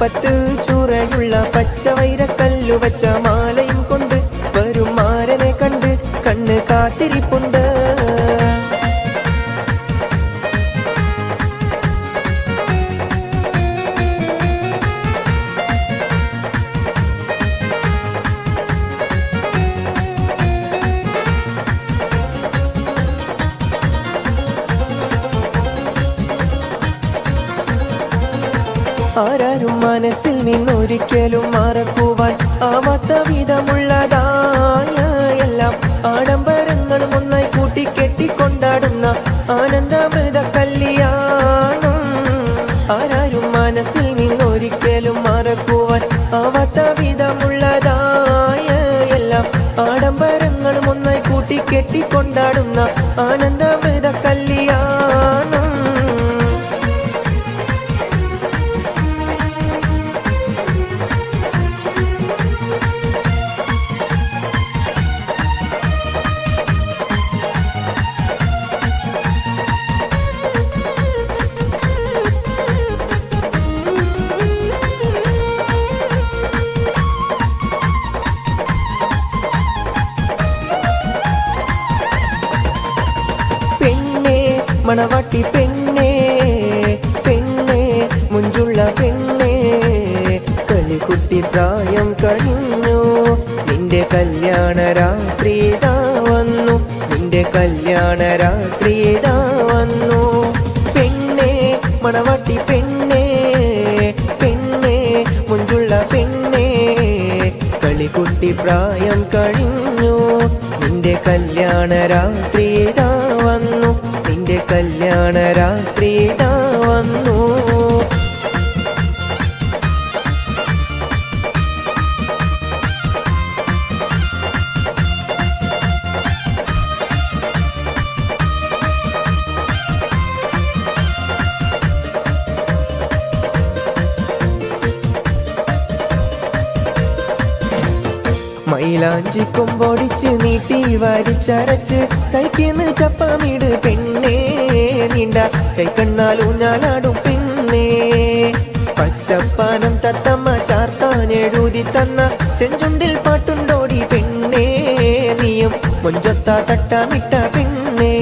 പത്ത് ചൂറയുള്ള പച്ചവൈരക്കല്ലു വച്ച മാലയും കൊണ്ട് വരും മാരനെ കണ്ട് കണ്ണ് കാത്തിരിപ്പുണ്ട്. ആരാരും മനസ്സിൽ നിന്നൊരിക്കലും മറക്കുവാൻ ആവാത്ത വിധമുള്ളതായ എല്ലാം ആഡംബരങ്ങളും ഒന്നായി കൂട്ടിക്കെട്ടിക്കൊണ്ടാടുന്ന ആനന്ദമൃത കല്യാണം. ആരാരും മനസ്സിൽ നിന്നൊരിക്കലും മറക്കുവാൻ ആവാത്ത വിധമുള്ളതായ എല്ലാം ആഡംബരങ്ങളും ഒന്നായി കൂട്ടിക്കെട്ടിക്കൊണ്ടാടുന്ന ആനന്ദമൃത കല്യാണം. മണവാട്ടി പെണ്ണേ പെണ്ണേ മുഞ്ചുള്ള പെണ്ണേ കളിക്കുട്ടി പ്രായം കഴിഞ്ഞു നിന്റെ കല്യാണ രാത്രിയിതാ വന്നു. നിന്റെ കല്യാണ രാത്രിയിതാ വന്നു. പെണ്ണേ മണവാട്ടി പെണ്ണേ പെണ്ണേ മുഞ്ചുള്ള പെണ്ണേ കളിക്കുട്ടി പ്രായം കഴിഞ്ഞു നിന്റെ കല്യാണ രാത്രിയിതാ വന്നു. നിന്റെ കല്യാണ രാത്രിയിതാ വന്നു. മൈലാഞ്ചി കൊമ്പൊടിച്ച് നീട്ടി വാരിച്ചരച്ച് കൈക്കിന്ന് ചപ്പമിട് പെണ്ണേ നീണ്ട കൈക്കണ്ണാലൂഞ്ഞാലാടും പെണ്ണേ. പച്ചപ്പാനം തത്തമ്മ ചാർത്താൻ എഴുതി തന്ന ചെഞ്ചുണ്ടിൽ പാട്ടുണ്ടോടി പെണ്ണേ നീയും മുഞ്ചൊത്ത തട്ടമിട്ട പെണ്ണേ.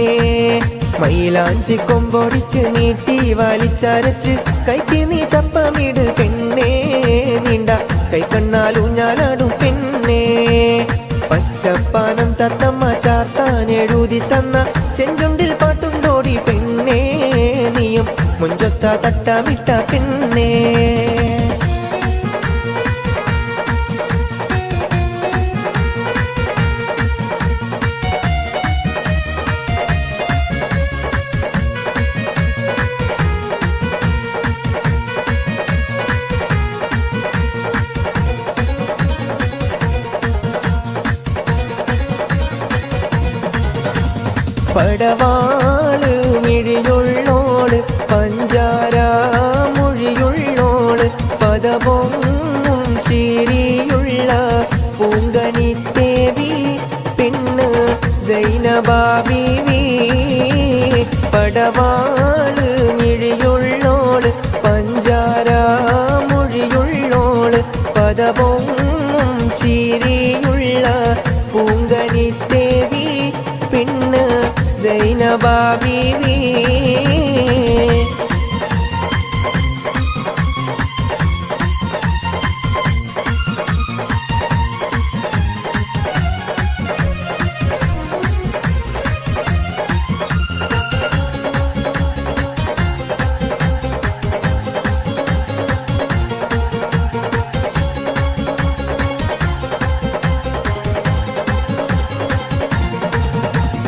മൈലാഞ്ചി കൊമ്പൊടിച്ച് നീട്ടി വാലിച്ചരച്ച് കൈക്ക് നീ ചപ്പമിട് പെണ്ണേ നീണ്ട കൈക്കണ്ണാലൂഞ്ഞാലാടും പെണ്ണേ. പച്ചപ്പാനം തത്തമ്മ ചാർത്താൻ എഴുതി തന്ന ചെഞ്ചുണ്ടിൽ പാട്ടുണ്ടോടി പെണ്ണേ നീയും മുഞ്ചൊത്ത തട്ടമിട്ട പെണ്ണേ. പടവാള് മിഴിയുള്ളോള് പഞ്ചാര മൊഴിയുള്ളോള് പദപൊങ്ങും ചിരിയുള്ള പൂങ്കനിത്തേവി പെണ്ണ് സൈനബ ബീവി. പടവാള് മിഴിയുള്ള സൈനബ ബീവി.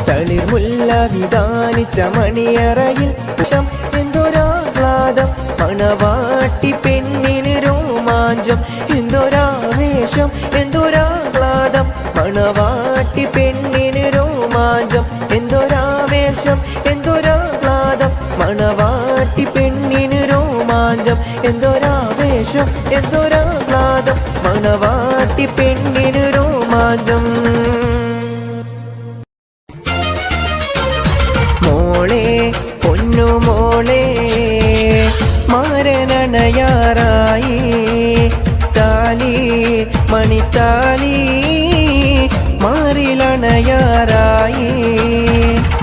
തളിർമുല്ല വിധാനിച്ച മണിയറയിൽ എന്തൊരാഹ്ലാദം, മണവാട്ടി പെണ്ണിന് രോമാഞ്ചം, എന്തൊരാവേശം എന്തൊരാഹ്ലാദം, മണവാട്ടി പെണ്ണിന് രോമാഞ്ചം, എന്തൊരാവേശം എന്തൊരാഹ്ലാദം, മണവാട്ടി പെണ്ണിന് രോമാഞ്ചം, എന്തൊരാവേശം എന്തൊരാഹ്ലാദം, മണവാട്ടി പെണ്ണിന് രോമാഞ്ചം. മോളെ പൊന്നുമോളെ മാരനണയാറായി, താലി മണിത്താലി മാറിലണയാറായി.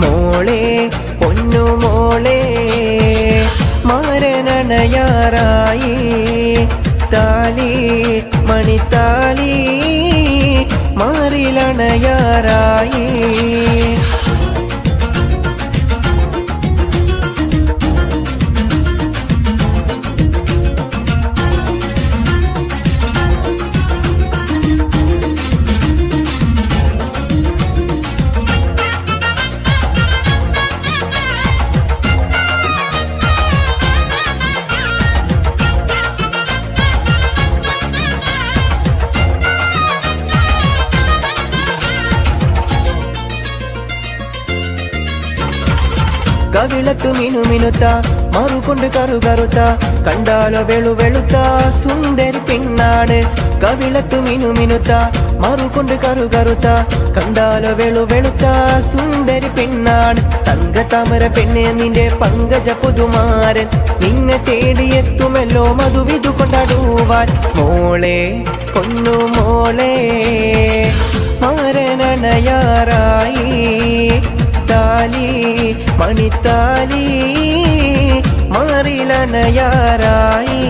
മോളെ പൊന്നുമോളെ മാരനണയാറായി, താലി മണിത്താലി മാറിലണയാറായി. കവിളത്തു മിനുമിനുത്ത മറുകൊണ്ട് കറുകറുത്ത, കണ്ടാലോ വെളുവെളുത്ത സുന്ദരി പെണ്ണാണ്. കവിളത്തു മിനുമിനുത്ത മറുകൊണ്ട് കറുകറുത്ത, കണ്ടാലോ വെളുവെളുത്ത സുന്ദരി പെണ്ണാണ്. തങ്ക താമര പെണ്ണെ നിന്റെ പങ്കജ പുതുമാരൻ, നിന്നെ തേടിയെത്തുമല്ലോ മധുവിധു കൊണ്ടാടുവാൻ. മോളെ പൊന്നുമോളെ മാരനണയാറായി, താലി മണിത്താലി മാറിലണയാറായി.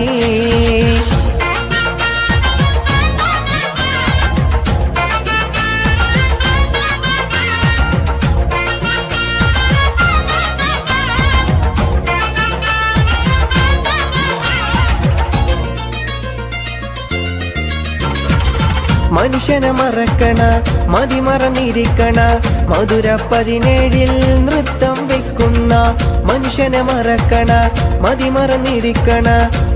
മനുഷ്യനെ മറക്കണ മതിമറന്നിരിക്കണ, മധുര 17 നൃത്തം വെക്കുന്ന. മനുഷ്യനെ മറക്കണ മതിമറന്നിരിക്കണ,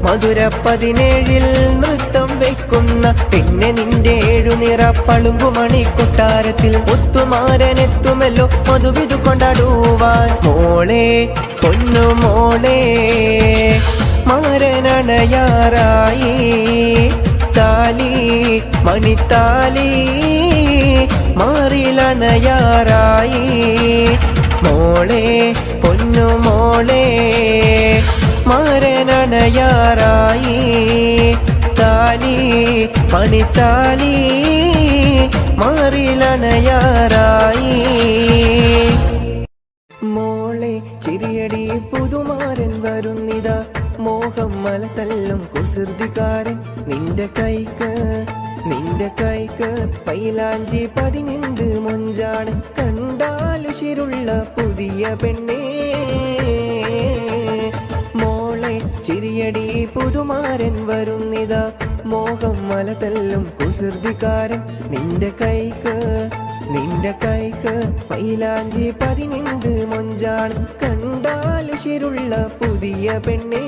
മധുര 17 നൃത്തം വെക്കുന്ന. പിന്നെ നിന്റെ 7 നിറ പളുങ്കുമണി കൊട്ടാരത്തിൽ ഒത്തുമാരനെത്തുമല്ലോ മധുവിധു കൊണ്ടാടുവാൻ. മോളെ പൊന്നുമോളെ മാരനണയാറായി, താലി മണിത്താലി മാറിലണയാറായി. മോളെ പൊന്നുമോളെ മാരനണയാറായി, താലി മണിത്താലി മാറിലണയാറായി. മോളെ ചിരിയടി പുതുമാരൻ വരുന്നിതാ, മോഹം മലതല്ലും കുസൃതിക്കാരൻ. നിന്റെ കൈക്ക് പൈലാഞ്ചി 15 മൊഞ്ചാണ്, കണ്ടാലുശിരുള്ള പുതിയ പെണ്ണേ. മോളെ ചിരിയടി പുതുമാരൻ വരുന്നിതാ, മോഹം മലതല്ലും കുസൃതിക്കാരൻ. നിന്റെ കൈക്ക് പൈലാഞ്ചി 15 മൊഞ്ചാണ്, കണ്ടാലുശിരുള്ള പുതിയ പെണ്ണേ.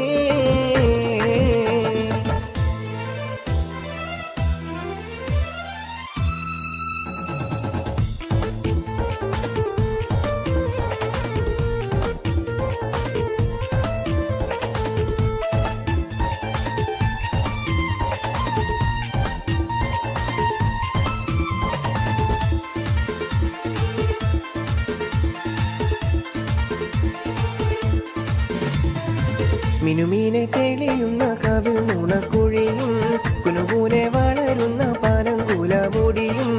മിനുമീനെ തെളിയുന്ന കവിൾ നുണക്കുഴിയും, കുനുകൂനെ വളരുന്ന പനങ്കുല മുടിയും,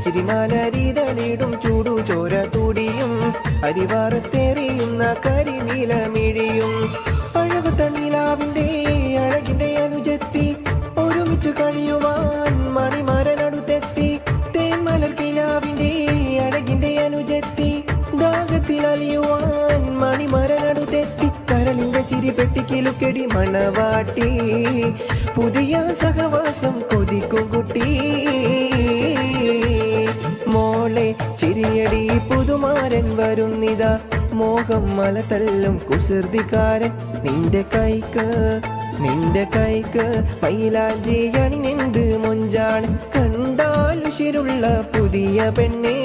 ചിരിനാലരിതളിടും ചൂടു ചോര തുടിയും അരിവാറത്തേറിയുന്ന കരിനീലമിഴിയും അഴകുത്ത നിലാവിന്റെ അഴകിന്റെ അനുജത്തി ഒരുമിച്ചു കഴിയുവാൻ മണിമരനടുത്തെത്തി തേന്മലർ കിനാവിന്റെ അഴകിന്റെ അനുജത്തി ദാഹത്തിൽ അലിയുവാൻ മണിമരനടുത്തെത്തി കരളിന്റെ ചിരി പെട്ടിക്കിലുക്കെടി മണവാട്ടി പുതിയ സഹവാസം കൊതിക്കും കുട്ടി മോളെ ചിരിയടി പുതുമാരൻ വരുന്നിതാ മോഹം മല തല്ലും കുസൃതിക്കാരൻ നിന്റെ കൈക്ക് മൈലാഞ്ചി അണിനെന്ത് മൊഞ്ചാണ് കണ്ടാലുശിരുള്ള പുതിയ പെണ്ണേ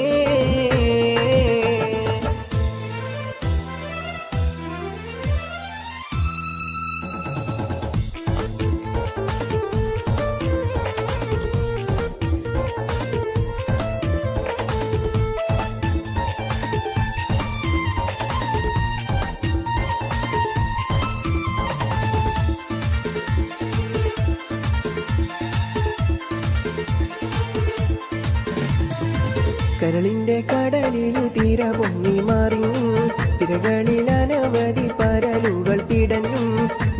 കരളിന്റെ കടലിലു തീര പൊങ്ങി മറിഞ്ഞും തിരകളിൽ അനവധി പരലുകൾ പിടഞ്ഞും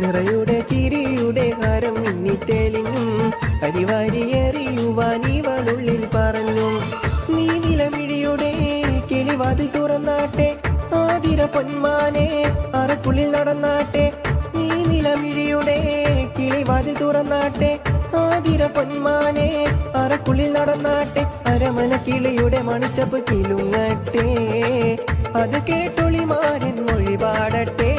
നിറയുടെ ചിരിയുടെ ഹരം മിന്നിത്തെളിഞ്ഞും അരിവാരിയെറിയുവാൻ ഇവളുള്ളിൽ പറഞ്ഞു നീ നിലമിഴിയുടെ കിളിവാതിൽ തുറന്നാട്ടെ ആതിര പൊന്മാനെ അറക്കുള്ളിൽ നടന്നാട്ടെ നീ നിലമിഴിയുടെ കിളിവാതിൽ തുറന്നാട്ടെ ആതിര പൊന്മാനെ അറക്കുള്ളിൽ നടന്നാട്ടെ അരമന കിളിയുടെ മണിച്ചപ്പ് കിലുങ്ങട്ടെ അത് കേട്ടൊളിമാരൻ മൊഴി പാടട്ടെ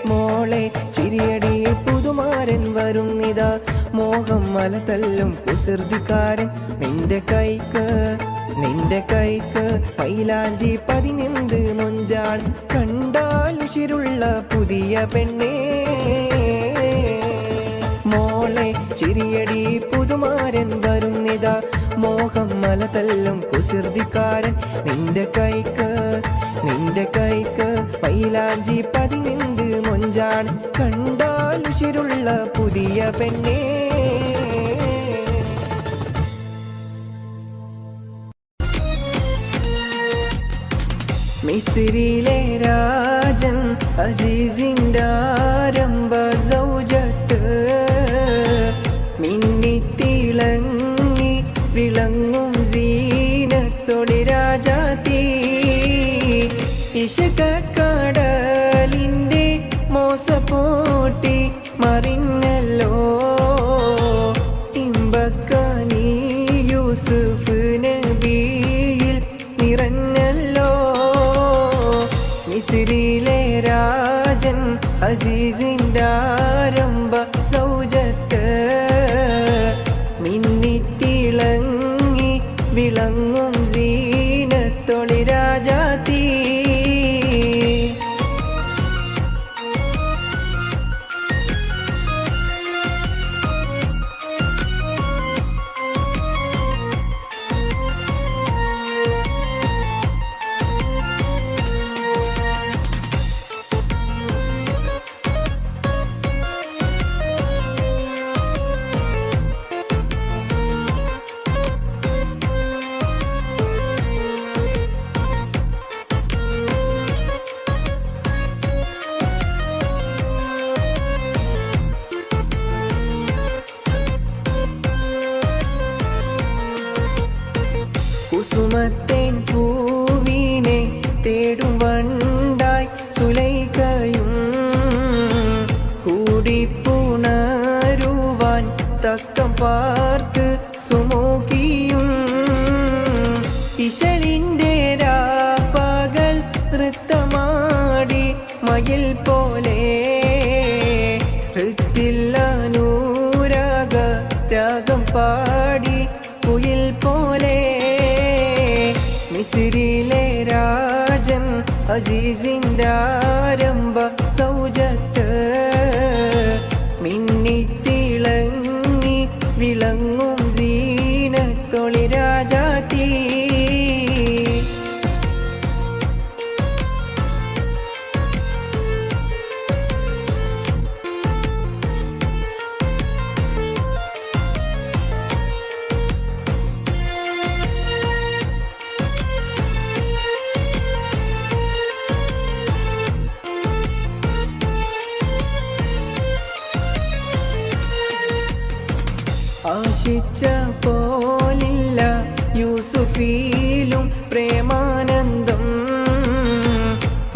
മോളെ ചിരിയടി പുതുമാരൻ വരുന്നിതാ മോഹം മല തല്ലും കുസൃതിക്കാരൻ നിന്റെ കൈക്ക് മൈലാഞ്ചി 15 മൊഞ്ചാൾ കണ്ടാലുശിരുള്ള പുതിയ പെണ്ണേ മോളെ ചിരിയടി പുതുമാരൻ വരുന്നിതാ മോഹം മല തല്ലും കുസൃതിക്കാരൻ നിന്റെ കൈക്ക് മൈലാഞ്ചി 15 മൊഞ്ചാണ് കണ്ടാലുശിരുള്ള പുതിയ പെണ്ണേ മിസ്രിയിലെ രാജൻ അസീസിൻ്റെ ആരംഭ സൗജത്ത് മിന്നിത്തിളങ്ങി വിളങ്ങും സീനത്തൊളി രാജാത്തി ഇശകക്കടലിൻ്റെ മോസപ്പോട്ടി മറിഞ്ഞല്ലോ ഇമ്പക്കനി യൂസുഫ് നബിയിൽ നിറഞ്ഞല്ലോ മിസ്രിയിലെ രാജൻ അസീസിൻ്റെ ആരംഭ സൗജത്ത് മിന്നിത്തിളങ്ങി വിളങ്ങും സീനത്തൊളി രാജാത്തി കുസുമത്തേൻ പൂവിനെ തേടും വണ്ടായി സുലൈഖയും കൂടിപ്പുണരുവാൻ തക്കം പാർത്ത് സുമോക്കിയും ഇശലിൻ്റെ രാപ്പകൽ നൃത്തമാടി മയിൽ പോലെ ഹൃത്തില്ലനൂരാഗ രാഗം പാടി കുയിൽ പോലെ മിസ്രിയിലെ രാജൻ അസീസിൻ്റെ ആരംഭ സൗജത്ത് മിന്നിത്തിളങ്ങി വിളങ്ങും സീനത്തൊളി രാജാത്തി ആശിച്ച പോലില്ല യൂസുഫിലും പ്രേമാനന്ദം.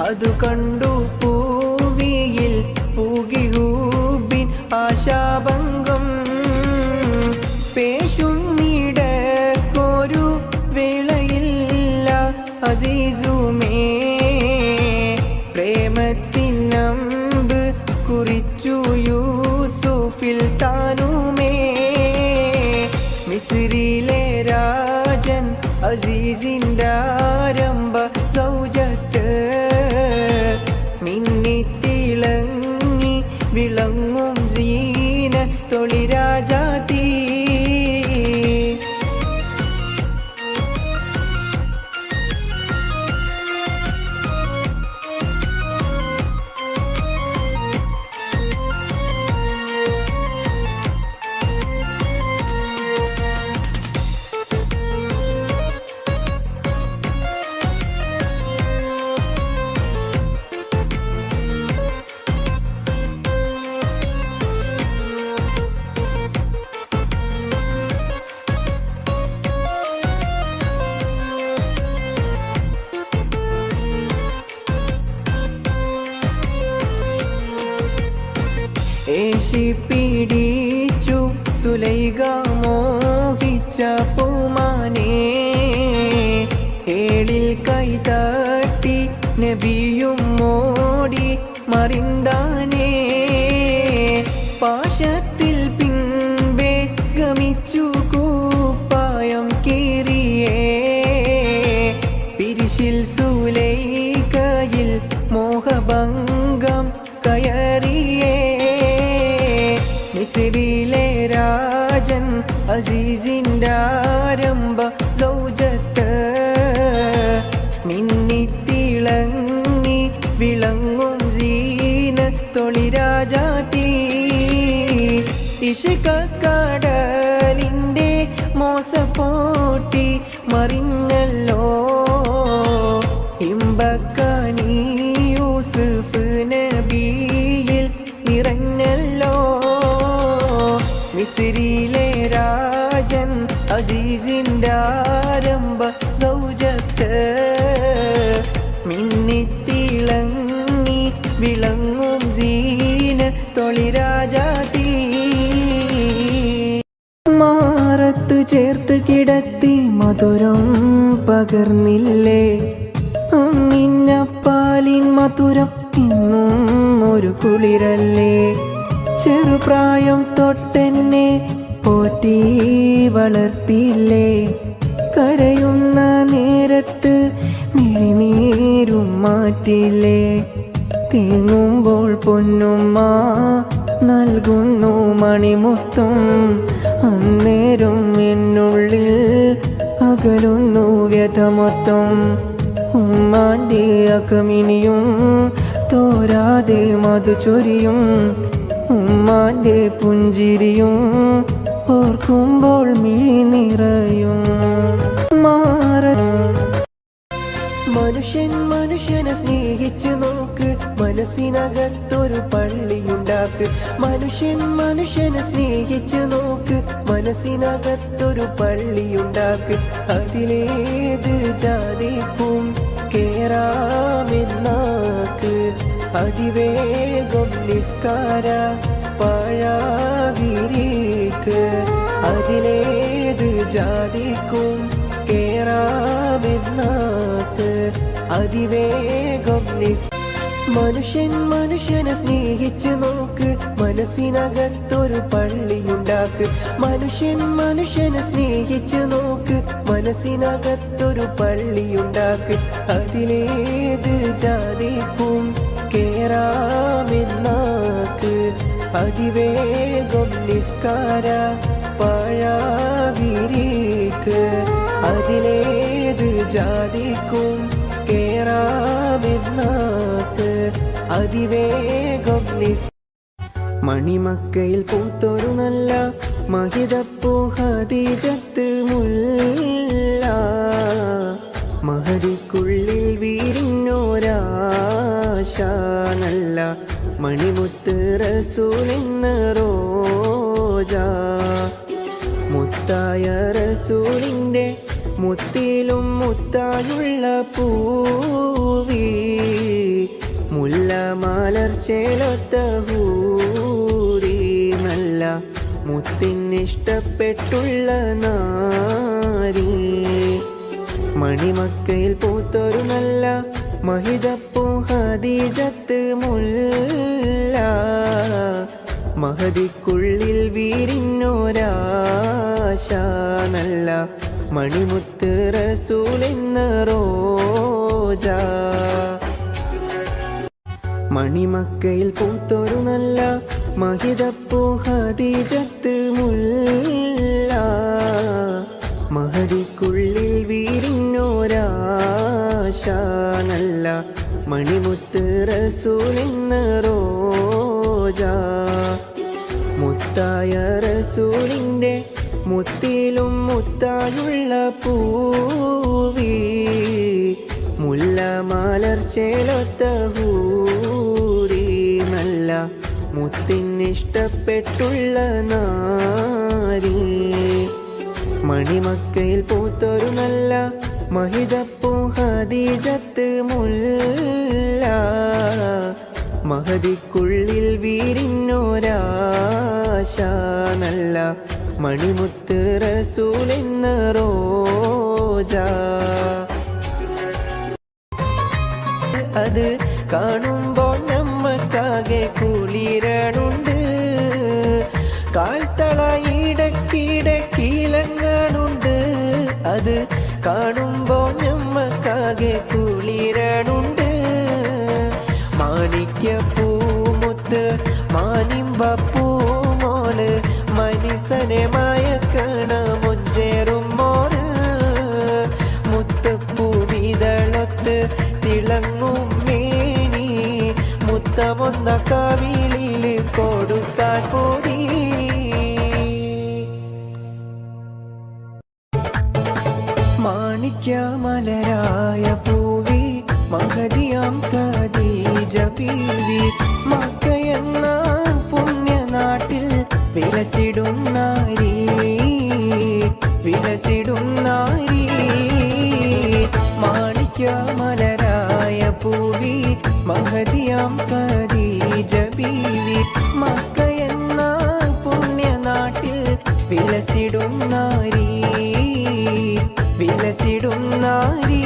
അതു കണ്ടു പൂവിയിൽ പൂകിഹൂബിൻ ആശാഭംഗം. പേശുന്നിടക്കൊരു വേളയില്ല അസീസുമേ, പ്രേമത്തിനമ്പ് കുറിച്ചു യൂസുഫിൽ താനുമേ. മിസ്രിലെ രാജൻ അസീസിൻ്റെ ആരംഭ സൗജത്ത് മിന്നിത്തിളങ്ങി വിളങ്ങും സീനത്തൊളി രാജാത്തി. ഏശിപ്പിടിച്ചു സുലൈഖ മോഹിച്ച പൂമാനേ, ഏളിൽ കൈതട്ടി നബിയും മോടി മറിന്താനേ. പാശത്തിൽ പിൻപേ ഗമിച്ചു കൂപ്പായം കീറിയേ, പിരിശിൽ സുലൈഖയിൽ മോഹഭംഗം കയറിയേ. മിസ്രിലെ രാജൻ അസീസിൻ്റെ ആരംഭ സൗജത്ത് മിന്നിത്തിളങ്ങി വിളങ്ങും സീനത്തൊളി രാജാത്തി. ഇഷ്കക്കടലിൻ്റെ മോസപ്പോട്ടി മറിഞ്ഞല്ലോ, ഇമ്പക്കനി യൂസുഫ് നബിയിൽ നിറഞ്ഞല്ലോ. മിസ്രിലെ രാജൻ അസീസിൻ്റെ ആരംഭ സൗജത്ത് മിന്നിത്തിളങ്ങി വിളങ്ങും സീനത്തൊളി രാജാത്തി. മാറത്തു ചേർത്ത് കിടത്തി മധുരം പകർന്നില്ലേ, അങ്ങിഞ്ഞപ്പാലിൻ മധുരം ഇന്നും ഒരു കുളിരല്ലേ. ചെറുപ്രായം തൊട്ടെന്നെ പോറ്റി വളർത്തിയില്ലേ, കരയുന്ന നേരത്ത് മിഴിനീരും മാറ്റില്ലേ. തേങ്ങുമ്പോൾ പൊന്നുമ്മ നൽകുന്നു മണിമുത്തം, അന്നേരം എന്നുള്ളിൽ അകലുന്നു വ്യഥമൊത്തം. ഉമ്മാൻ്റെ അകമിനിയും തോരാതെ മധു ചൊരിയും, ഉമ്മാൻ്റെ പുഞ്ചിരിയും ഓർക്കുമ്പോൾ മിഴി നിറയും. മനുഷ്യൻ മനുഷ്യനെ സ്നേഹിച്ചു നോക്ക്, മനസ്സിനകത്തൊരു പള്ളിയുണ്ടാക്ക്. മനുഷ്യൻ മനുഷ്യനെ സ്നേഹിച്ചു നോക്ക്, മനസ്സിനകത്തൊരു പള്ളിയുണ്ടാക്ക്. അതിലേത് ജാതിക്കും കേറാമെന്നാക്ക്, അതിവേഗം നിസ്കാര പാഴാവിരിക്ക്. അതിലേത് ജാതിക്കും കേറാമെന്നാക്ക്, അതിവേഗം മനുഷ്യൻ മനുഷ്യനെ സ്നേഹിച്ചു നോക്ക്, മനസ്സിനകത്തൊരു പള്ളിയുണ്ടാക്ക്. മനുഷ്യൻ മനുഷ്യനെ സ്നേഹിച്ചു നോക്ക്, മനസ്സിനകത്തൊരു പള്ളിയുണ്ടാക്ക്. അതിലേത് ജാതിക്കും കേറാമെന്നാക്ക്, അതിവേഗം നിസ്കാര പാഴാവിരിക്ക്. അതിലേത് ജാതിക്കും കേറാമെന്നാക്ക്, അതിവേഗം മണിമക്കയിൽ പൂത്തൊരു നല്ല മഹിതപ്പൂ ഖദീജത്ത് മുല്ല, മഹദിക്കുള്ളിൽ വീരിഞ്ഞോരാശ നല്ല മണിമുത്ത് റസൂലെന്ന റോജ. മുത്തായ റസൂലിൻ്റെ മുത്തിലും മുത്തായുള്ള പൂവി മുല്ല മലർച്ചേലൊത്ത ഹൂരി നല്ല മുത്തിനിഷ്ടപ്പെട്ടുള്ള നാരി മണിമക്കയിൽ പൂത്തൊരു നല്ല മഹിതപ്പൂ ഖദീജത്ത് മുല്ല മഹദിക്കുള്ളിൽ വീരിന്നൊരാശ നല്ല മണിമുത്ത് റസൂലെന്ന റോജ മണിമക്കയിൽ പൂത്തൊരു നല്ല മഹിതപ്പൂ ഖദീജത്ത് മുല്ല മഹദിക്കുള്ളിൽ വീരിന്നൊരാശ നല്ല മണിമുത്ത് റസൂലെന്ന റോജ മുത്തായ റസൂലിൻ്റെ മുത്തിലും മുത്തായുള്ള പൂവി മുല്ല മലർച്ചേലൊത്ത ഹൂരി നല്ല മുത്തിനിഷ്ടപ്പെട്ടുള്ള നാരി മണിമക്കയിൽ പൂത്തൊരു നല്ല മഹിതപ്പൂ ഖദീജത്ത് മുല്ല മഹദിക്കുള്ളിൽ വീരിന്നൊരാശ നല്ല മണിമുത്ത് റസൂലെന്ന റോജ അത് കാണുമ്പോൾ നമ്മക്കാകെ കുളിരണുണ്ട് കാൽത്തള ഇടക്കിടക്കിലങ്ങാനുണ്ട് അത് കാണുമ്പോൾ നമ്മക്കാകെ കുളിരണുണ്ട് മാണിക്യ പൂമുത്ത് മാനിമ്പൂമോള് മനിസനെ മയക്കണ മുഞ്ചേറും മോര് മുത്തപ്പൂവിതളൊത്ത് തിളങ്ങും മേനി മുത്തമൊന്ന കവിളിൽ കൊടുക്കാൻ കൂടി മാണിക്യമലരായ പൂവി മഹദിയാം ഖദീജ ബീവി മക്കയെന്ന പുണ്യനാട്ടിൽ വിലസിടും നാരി വിലസിടും നാരി മാണിക്യമലരായ പൂവി മഹദിയാം ഖദീജ ബീവി മക്കയെന്ന പുണ്യനാട്ടിൽ വിലസിടും നാരി വിലസിടും നാരി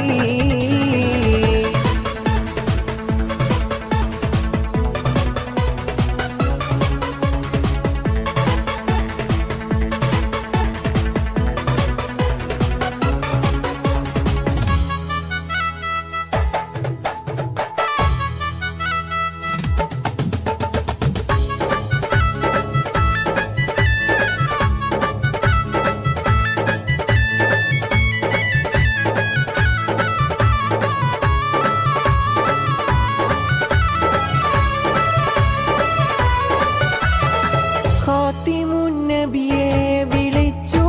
ഖാതിമുന്നബിയെ വിളിച്ചു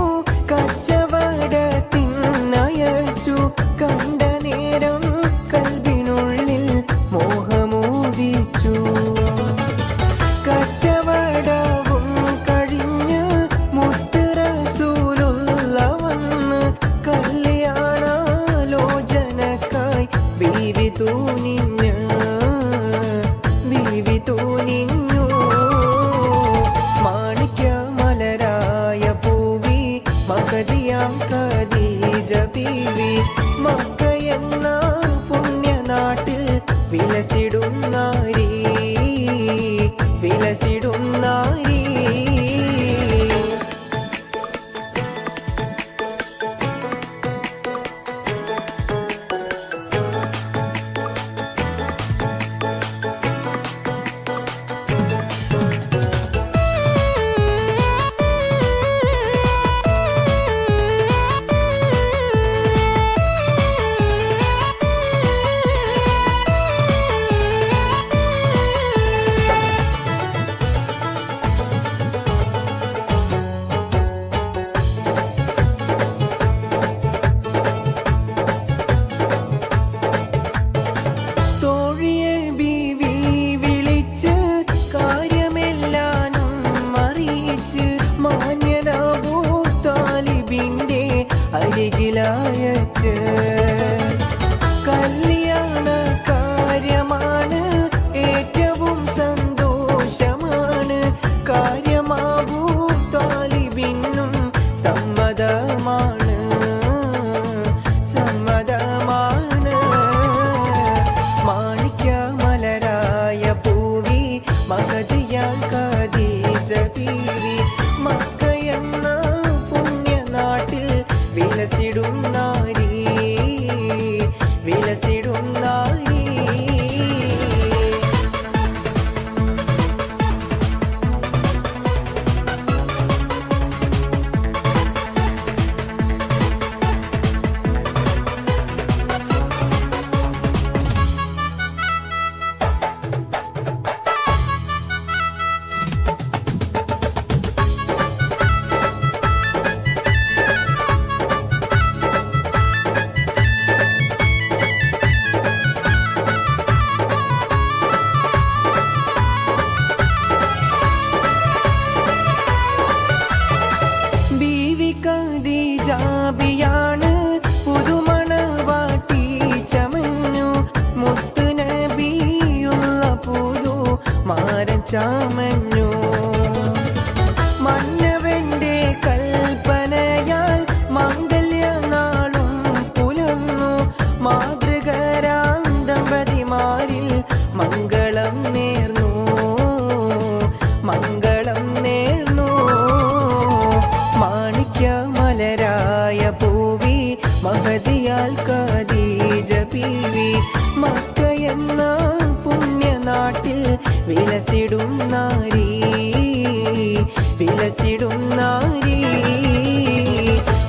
കച്ചവടത്തിനയച്ചു കണ്ട നേരം കൽബിനുള്ളിൽ മോഹമോദിച്ചു കച്ചവടവും കഴിഞ്ഞ് മുത്ത് റസൂലുള്ള വന്ന് കല്യാണാലോചനക്കായി ബീവി തൂനിഞ്ഞു മാണിക്യമലരായ പൂവി മഹദിയാം ഖദീജ ബീവി മക്കയെന്ന പുണ്യനാട്ടിൽ വിലസിടും നാരി വിലസിടും നാരി മക്ക എന്ന പുണ്യനാട്ടിൽ വിലസിടും നാരി, വിലസിടും നാരി.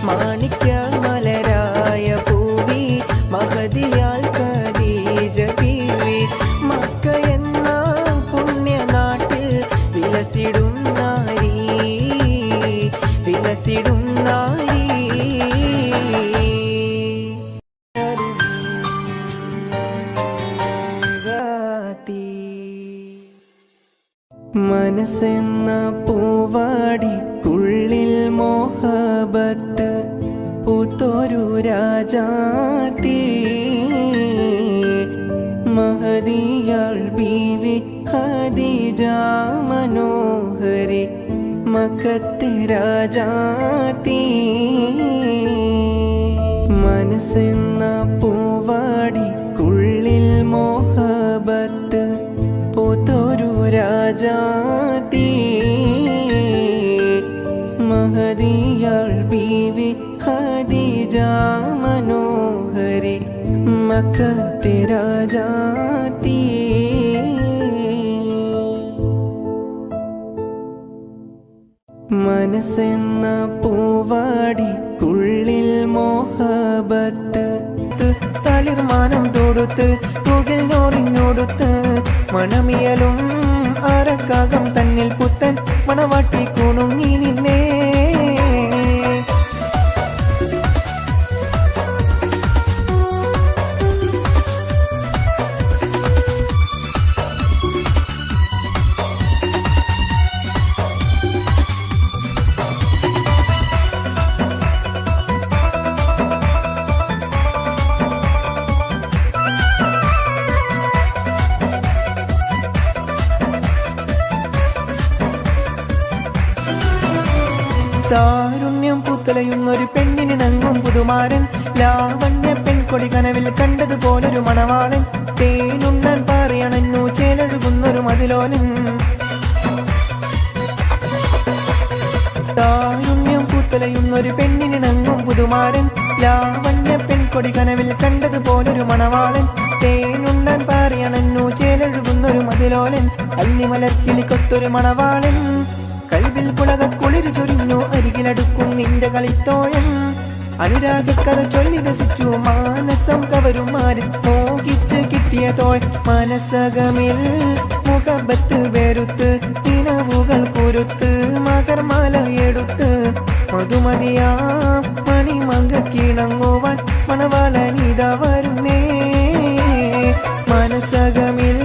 മാണിക്യ മലരായ പൂവി മഹദിയാൽ ഖദീജ ബീവി, മക്ക എന്ന പുണ്യനാട്ടിൽ വിലസിടും നാരി, വിലസിടും നാരി. മനസ്സെന്ന പൂവാടിക്കുള്ളിൽ മോഹബത്ത് പൂത്തൊരു രാജാത്തി, മഹദിയാൾ ബീവി ഖദീജ മനോഹരി മക്കത്തെ രാജാത്തി. മനസ്സെന്ന പൂവാടിക്കുള്ളിൽ മോഹബത്ത് പൂത്തൊരു രാജാത്തി, മഹദിയാൾ ബീവി ഖദീജ മനോഹരി മക്കത്തെ രാജാത്തി. മനസ്സെന്ന പൂവാടിക്കുള്ളിൽ മോഹബത്ത് തളിർമാനം തൊടുത്ത് തുകിൽ നോറിഞ്ഞൊടുത്ത് മണമിയലും അരക്കാകം തന്നിൽ പുത്തൻ മണവാട്ടി കുണുങ്ങി നിന്നേ. താരുണ്യം പൂത്തലയുന്നൊരു പെണ്ണിനിണങ്ങും പുതുമാരൻ, ലാവണ്യ പെൺകൊടി കനവിൽ കണ്ടതുപോലൊരു മണവാളൻ, തേനുണ്ണാൻ പറയണഞ്ഞു ചേലഴുകുന്നൊരു മതിലോലൻ. താരുണ്യം പൂത്തലയുന്നൊരു പെണ്ണിനിണങ്ങും പുതുമാരൻ, ലാവണ്യ പെൺകൊടി കനവിൽ കണ്ടതുപോലൊരു മണവാളൻ, തേനുണ്ണാൻ പറയണഞ്ഞു ചേലഴുകുന്നൊരു മതിലോലൻ, അല്ലിമലർക്കിളിക്കൊത്തൊരു മണവാളൻ. കൽവിൽ പുളക കുളിരു ചൊരിഞ്ഞു അരികിലടുക്കും നിന്റെ കളിത്തോഴൻ, അനുരാഗക്കഥ ചൊല്ലി രസിച്ചു മാനസം കവരുമാര് മോഹിച്ച് കിട്ടിയ തോൾ. മനസ്സകമിൽ മുഖബത്ത് വെറുത്ത് തിനവുകൾ കുരുത്ത് മകർമാല എടുത്ത് മധുമതിയാ മണിമങ്ക കിണങ്ങുവാൻ മണവാളനിത വരുന്നേ. മനസ്സകമിൽ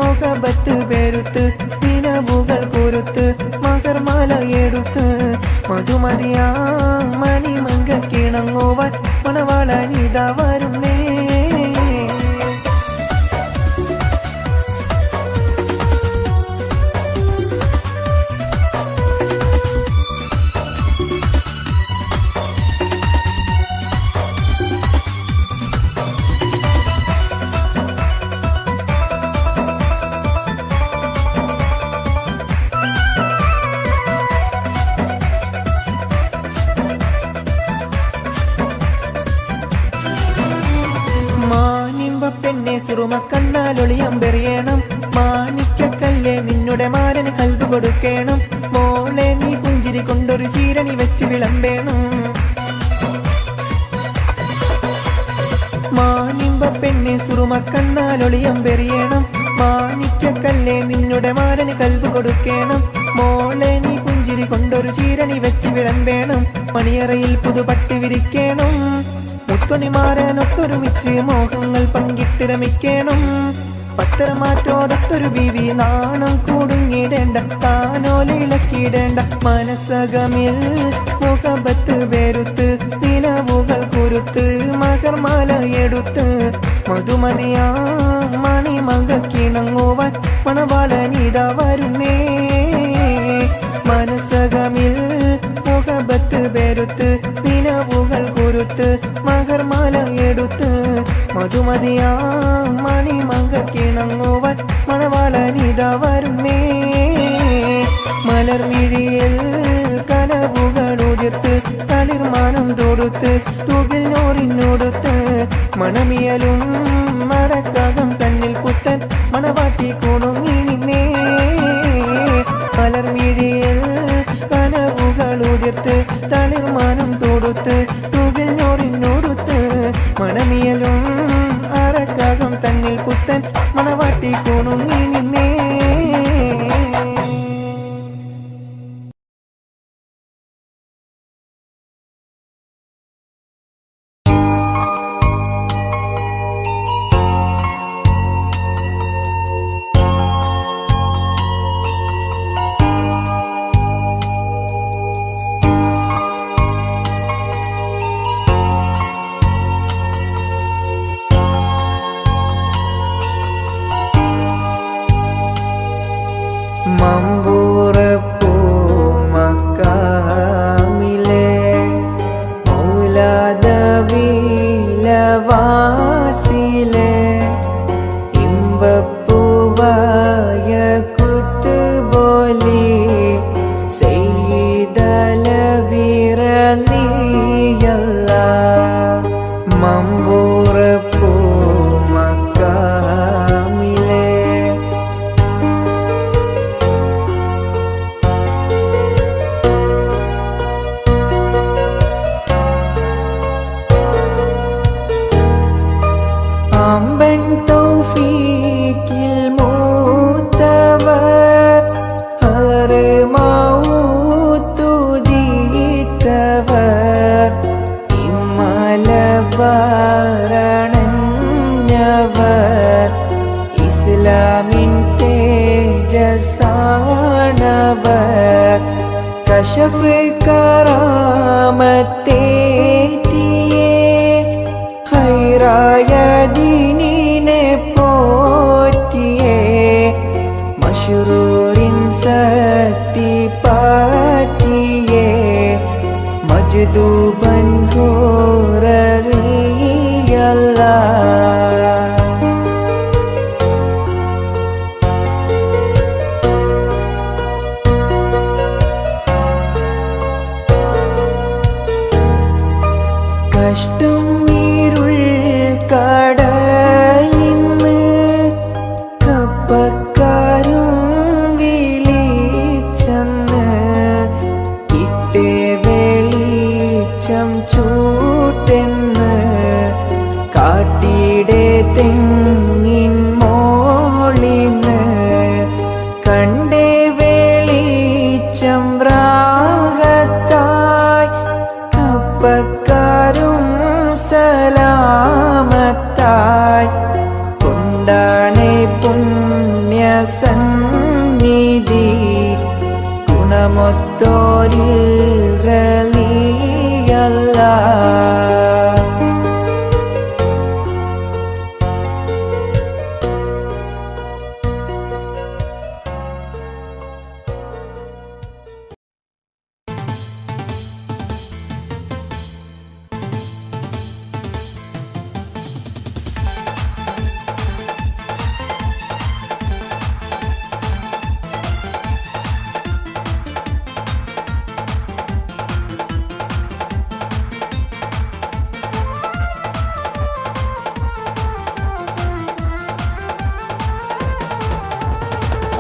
മുഖബത്ത് വെറുത്ത് തിനവുകൾ കുരുത്ത് മകർമാല എടുത്ത് മധുമതിയാ മണിമങ്ക കിണങ്ങുവാൻ മണവാളനിത വരുന്നേ. പെണ്ണെ സുറുമക്കണ്ണാലൊളിയമ്പെറിയണം, മാണിക്കക്കല്ലേ നിന്നുടെ മാരന് കൽബ് കൊടുക്കേണം, മോളെ നീ പുഞ്ചിരി കൊണ്ടൊരു ചീരണി വെച്ച് വിളമ്പേണം. മാനിമ്പ പെണ്ണെ സുറുമക്കണ്ണാലൊളിയമ്പെറിയണം, മാണിക്കക്കല്ലേ നിന്നുടെ മാരന് കൽബ് കൊടുക്കേണം, മോളെ നീ പുഞ്ചിരി കൊണ്ടൊരു ചീരണി വെച്ച് വിളമ്പേണം, മണിയറയിൽ പുതുപട്ടി വിരിക്കേണം, മുത്തൊണിമാരനൊത്തൊരുമിച്ച് മോഹങ്ങൾ പങ്കിട്ടിരമിക്കണം, പത്തരമാറ്റോടൊത്തൊരു ബീവി നാണം കൂടുങ്ങിടേണ്ട താനോലയിലക്കിടേണ്ട. മനസ്സകമിൽ മുഖബത്ത് വെറുത്ത് നിലവുകൾ കുരുത്ത് മകർമാല എടുത്ത് മധുമതിയാ മണിമങ്ക കിണങ്ങുവാൻ മണവാളനിത വരുന്നേ. മനസ്സകമിൽ മുഖബത്ത് വെറുത്ത് നിലവുകൾ കുരുത്ത് മകർമാല എടുത്ത് മധുമതിയാ മണിമങ്ക കിണങ്ങുവാൻ മണവാളനിത വരുന്നേ. മലർവിഴിയിൽ കനവുകൾ ഉതിർത്ത് തളിർമാനം തൊടുത്ത് തുകിൽ നോറിഞ്ഞൊടുത്ത് മണമിയലും തന്നിൽ പുത്തൻ മണവാട്ടി കുണുങ്ങി നിന്നേ. മമ്പൂറപ്പൂ മക്കാമിലെ മൗലാദവിലവാസിലെ ഇമ്പപ്പൂവായ കുത്തുബോലി സെയ്ദലവിറലിയല്ല. മമ്പൂറപ്പൂ മക്കാമിലെ അമ്പൻ തൗഫീഖിൽ മൂത്തവർ ഹലറ് മൗത്തുദീത്തവർ ഇമ്മലബാരണഞ്ഞവർ ഇസ്ലാമിൻ തേജസാണവർ. കശഫ് കറാമത്തേറ്റിയേ ഖൈറായ ദീനിനെ പോറ്റിയേ മശ്റൂറിൻ സത്തി പാറ്റിയേ മജ്ദൂബൻ ഹൂററിയല്ല. കഷ്ടം നീരുൾ കടലിന്ന് കപ്പക്കാരും വിളിച്ചെന്ന് ഇട്ടേ വെളിച്ചം ചൂട്ടെന്ന് കാട്ടിടെ തെങ്ങിൻ മോളിന്ന് കണ്ടേ വെളിച്ചം റാഹത്തായി കപ്പക്കാരും സലാമത്തായി കൊണ്ടാണേ പുണ്യസന്നിധി ഗുണമൊത്തോരിൽ റലിയല്ല.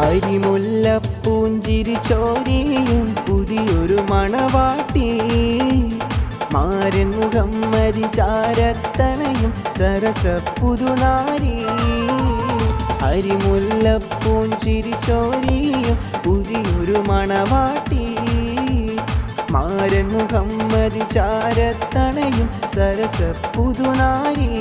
അരിമുല്ലപ്പൂഞ്ചിരി ചോരിയും പുതിയൊരു മണവാട്ടി മാരൻ മുഹമ്മദി ചാരത്തണയും സരസ പുതുനാരി. അരിമുല്ലപ്പൂഞ്ചിരി ചോരിയും പുതിയൊരു മണവാട്ടി മാരൻ മുഹമ്മദി ചാരത്തണയും സരസ പുതുനാരി.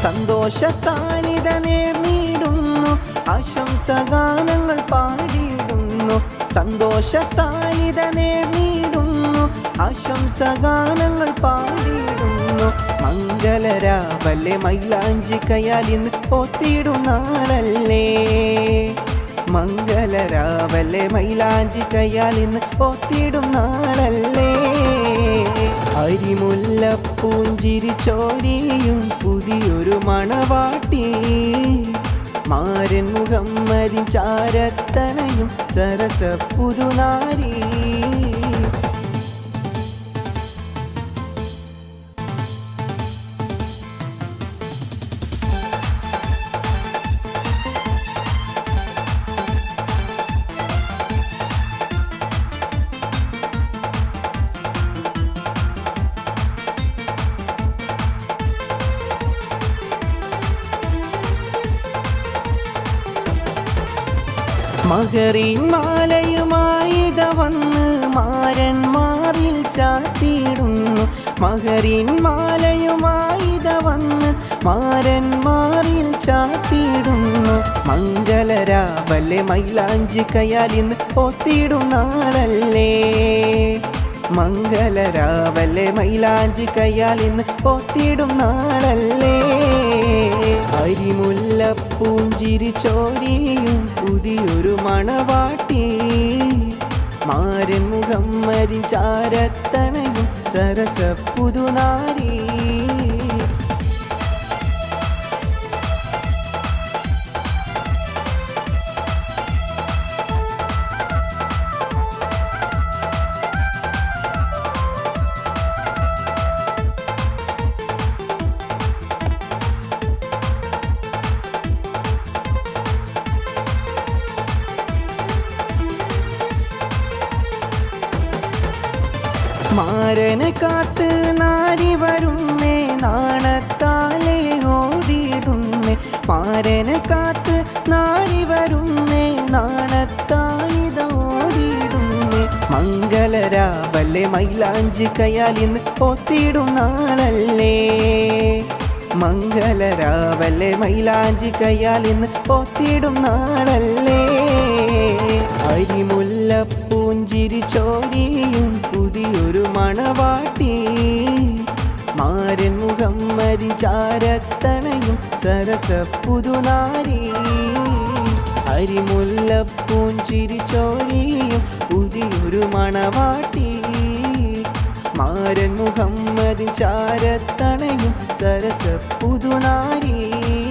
സന്തോഷത്താനിത നേർന്നിടുന്നു ആശംസഗാനങ്ങൾ പാടിയിടുന്നു. സന്തോഷത്താനിത നേർന്നിടുന്നു ആശംസഗാനങ്ങൾ പാടിയിടുന്നു. മംഗളരാവല്ലേ മൈലാഞ്ചി കയാലിന്ന് ഒത്തിടും നാളല്ലേ. മംഗളരാവല്ലേ മൈലാഞ്ചി കയാലിന്ന് ഒത്തിടും നാളല്ലേ. അരിമുല്ലപ്പൂഞ്ചിരി ചോരിയും പുതിയൊരു മണവാട്ടി മാരൻ മുഹമ്മദിൻ ചാരത്തണയും സരസ പുതുനാരി. മഹറിൻ മാലയുമായിത വന്ന് മാരൻ മാറിൽ ചാത്തിയിടുന്നു. മഹറിൻ മാലയുമായിത വന്ന് മാരൻ മാറിൽ ചാത്തിയിടുന്നു. മംഗളരാവല്ലേ മൈലാഞ്ചി കയാലിന്ന് ഒത്തിടും നാളല്ലേ. മംഗളരാവല്ലേ മൈലാഞ്ചി കയാലിന്ന് ഒത്തിടും നാളല്ലേ. അരിമുല്ലപ്പൂഞ്ചിരി ചോരിയും പുതിയൊരു മണവാട്ടി. മാരൻ മുഹമ്മദിൻ ചാരത്തണയും സരസ പുതുനാരി. മാരനെ കാത്ത് നാരി വരുന്നേ നാണത്താലേ ഓടിയിടുന്നേ. മാരനെ കാത്ത് നാരി വരുന്നേ നാണത്താലിത ഓടിയിടുന്നേ. മംഗളരാവല്ലേ മൈലാഞ്ചി കയാലിന്ന് ഒത്തിടും നാളല്ലേ. മംഗളരാവല്ലേ മൈലാഞ്ചി കയാലിന്ന് ഒത്തിടും നാളല്ലേ. അരിമുല്ലപ്പൂഞ്ചിരി ചോരിയും പുതിയൊരു മണവാട്ടി. മാരൻ മുഹമ്മദിൻ ചാരത്തണയും സരസ പുതുനാരി. അരിമുല്ലപ്പൂഞ്ചിരി ചോരിയും പുതിയൊരു മണവാട്ടി. മാരൻ മുഹമ്മദിൻ ചാരത്തണയും സരസ പുതുനാരി.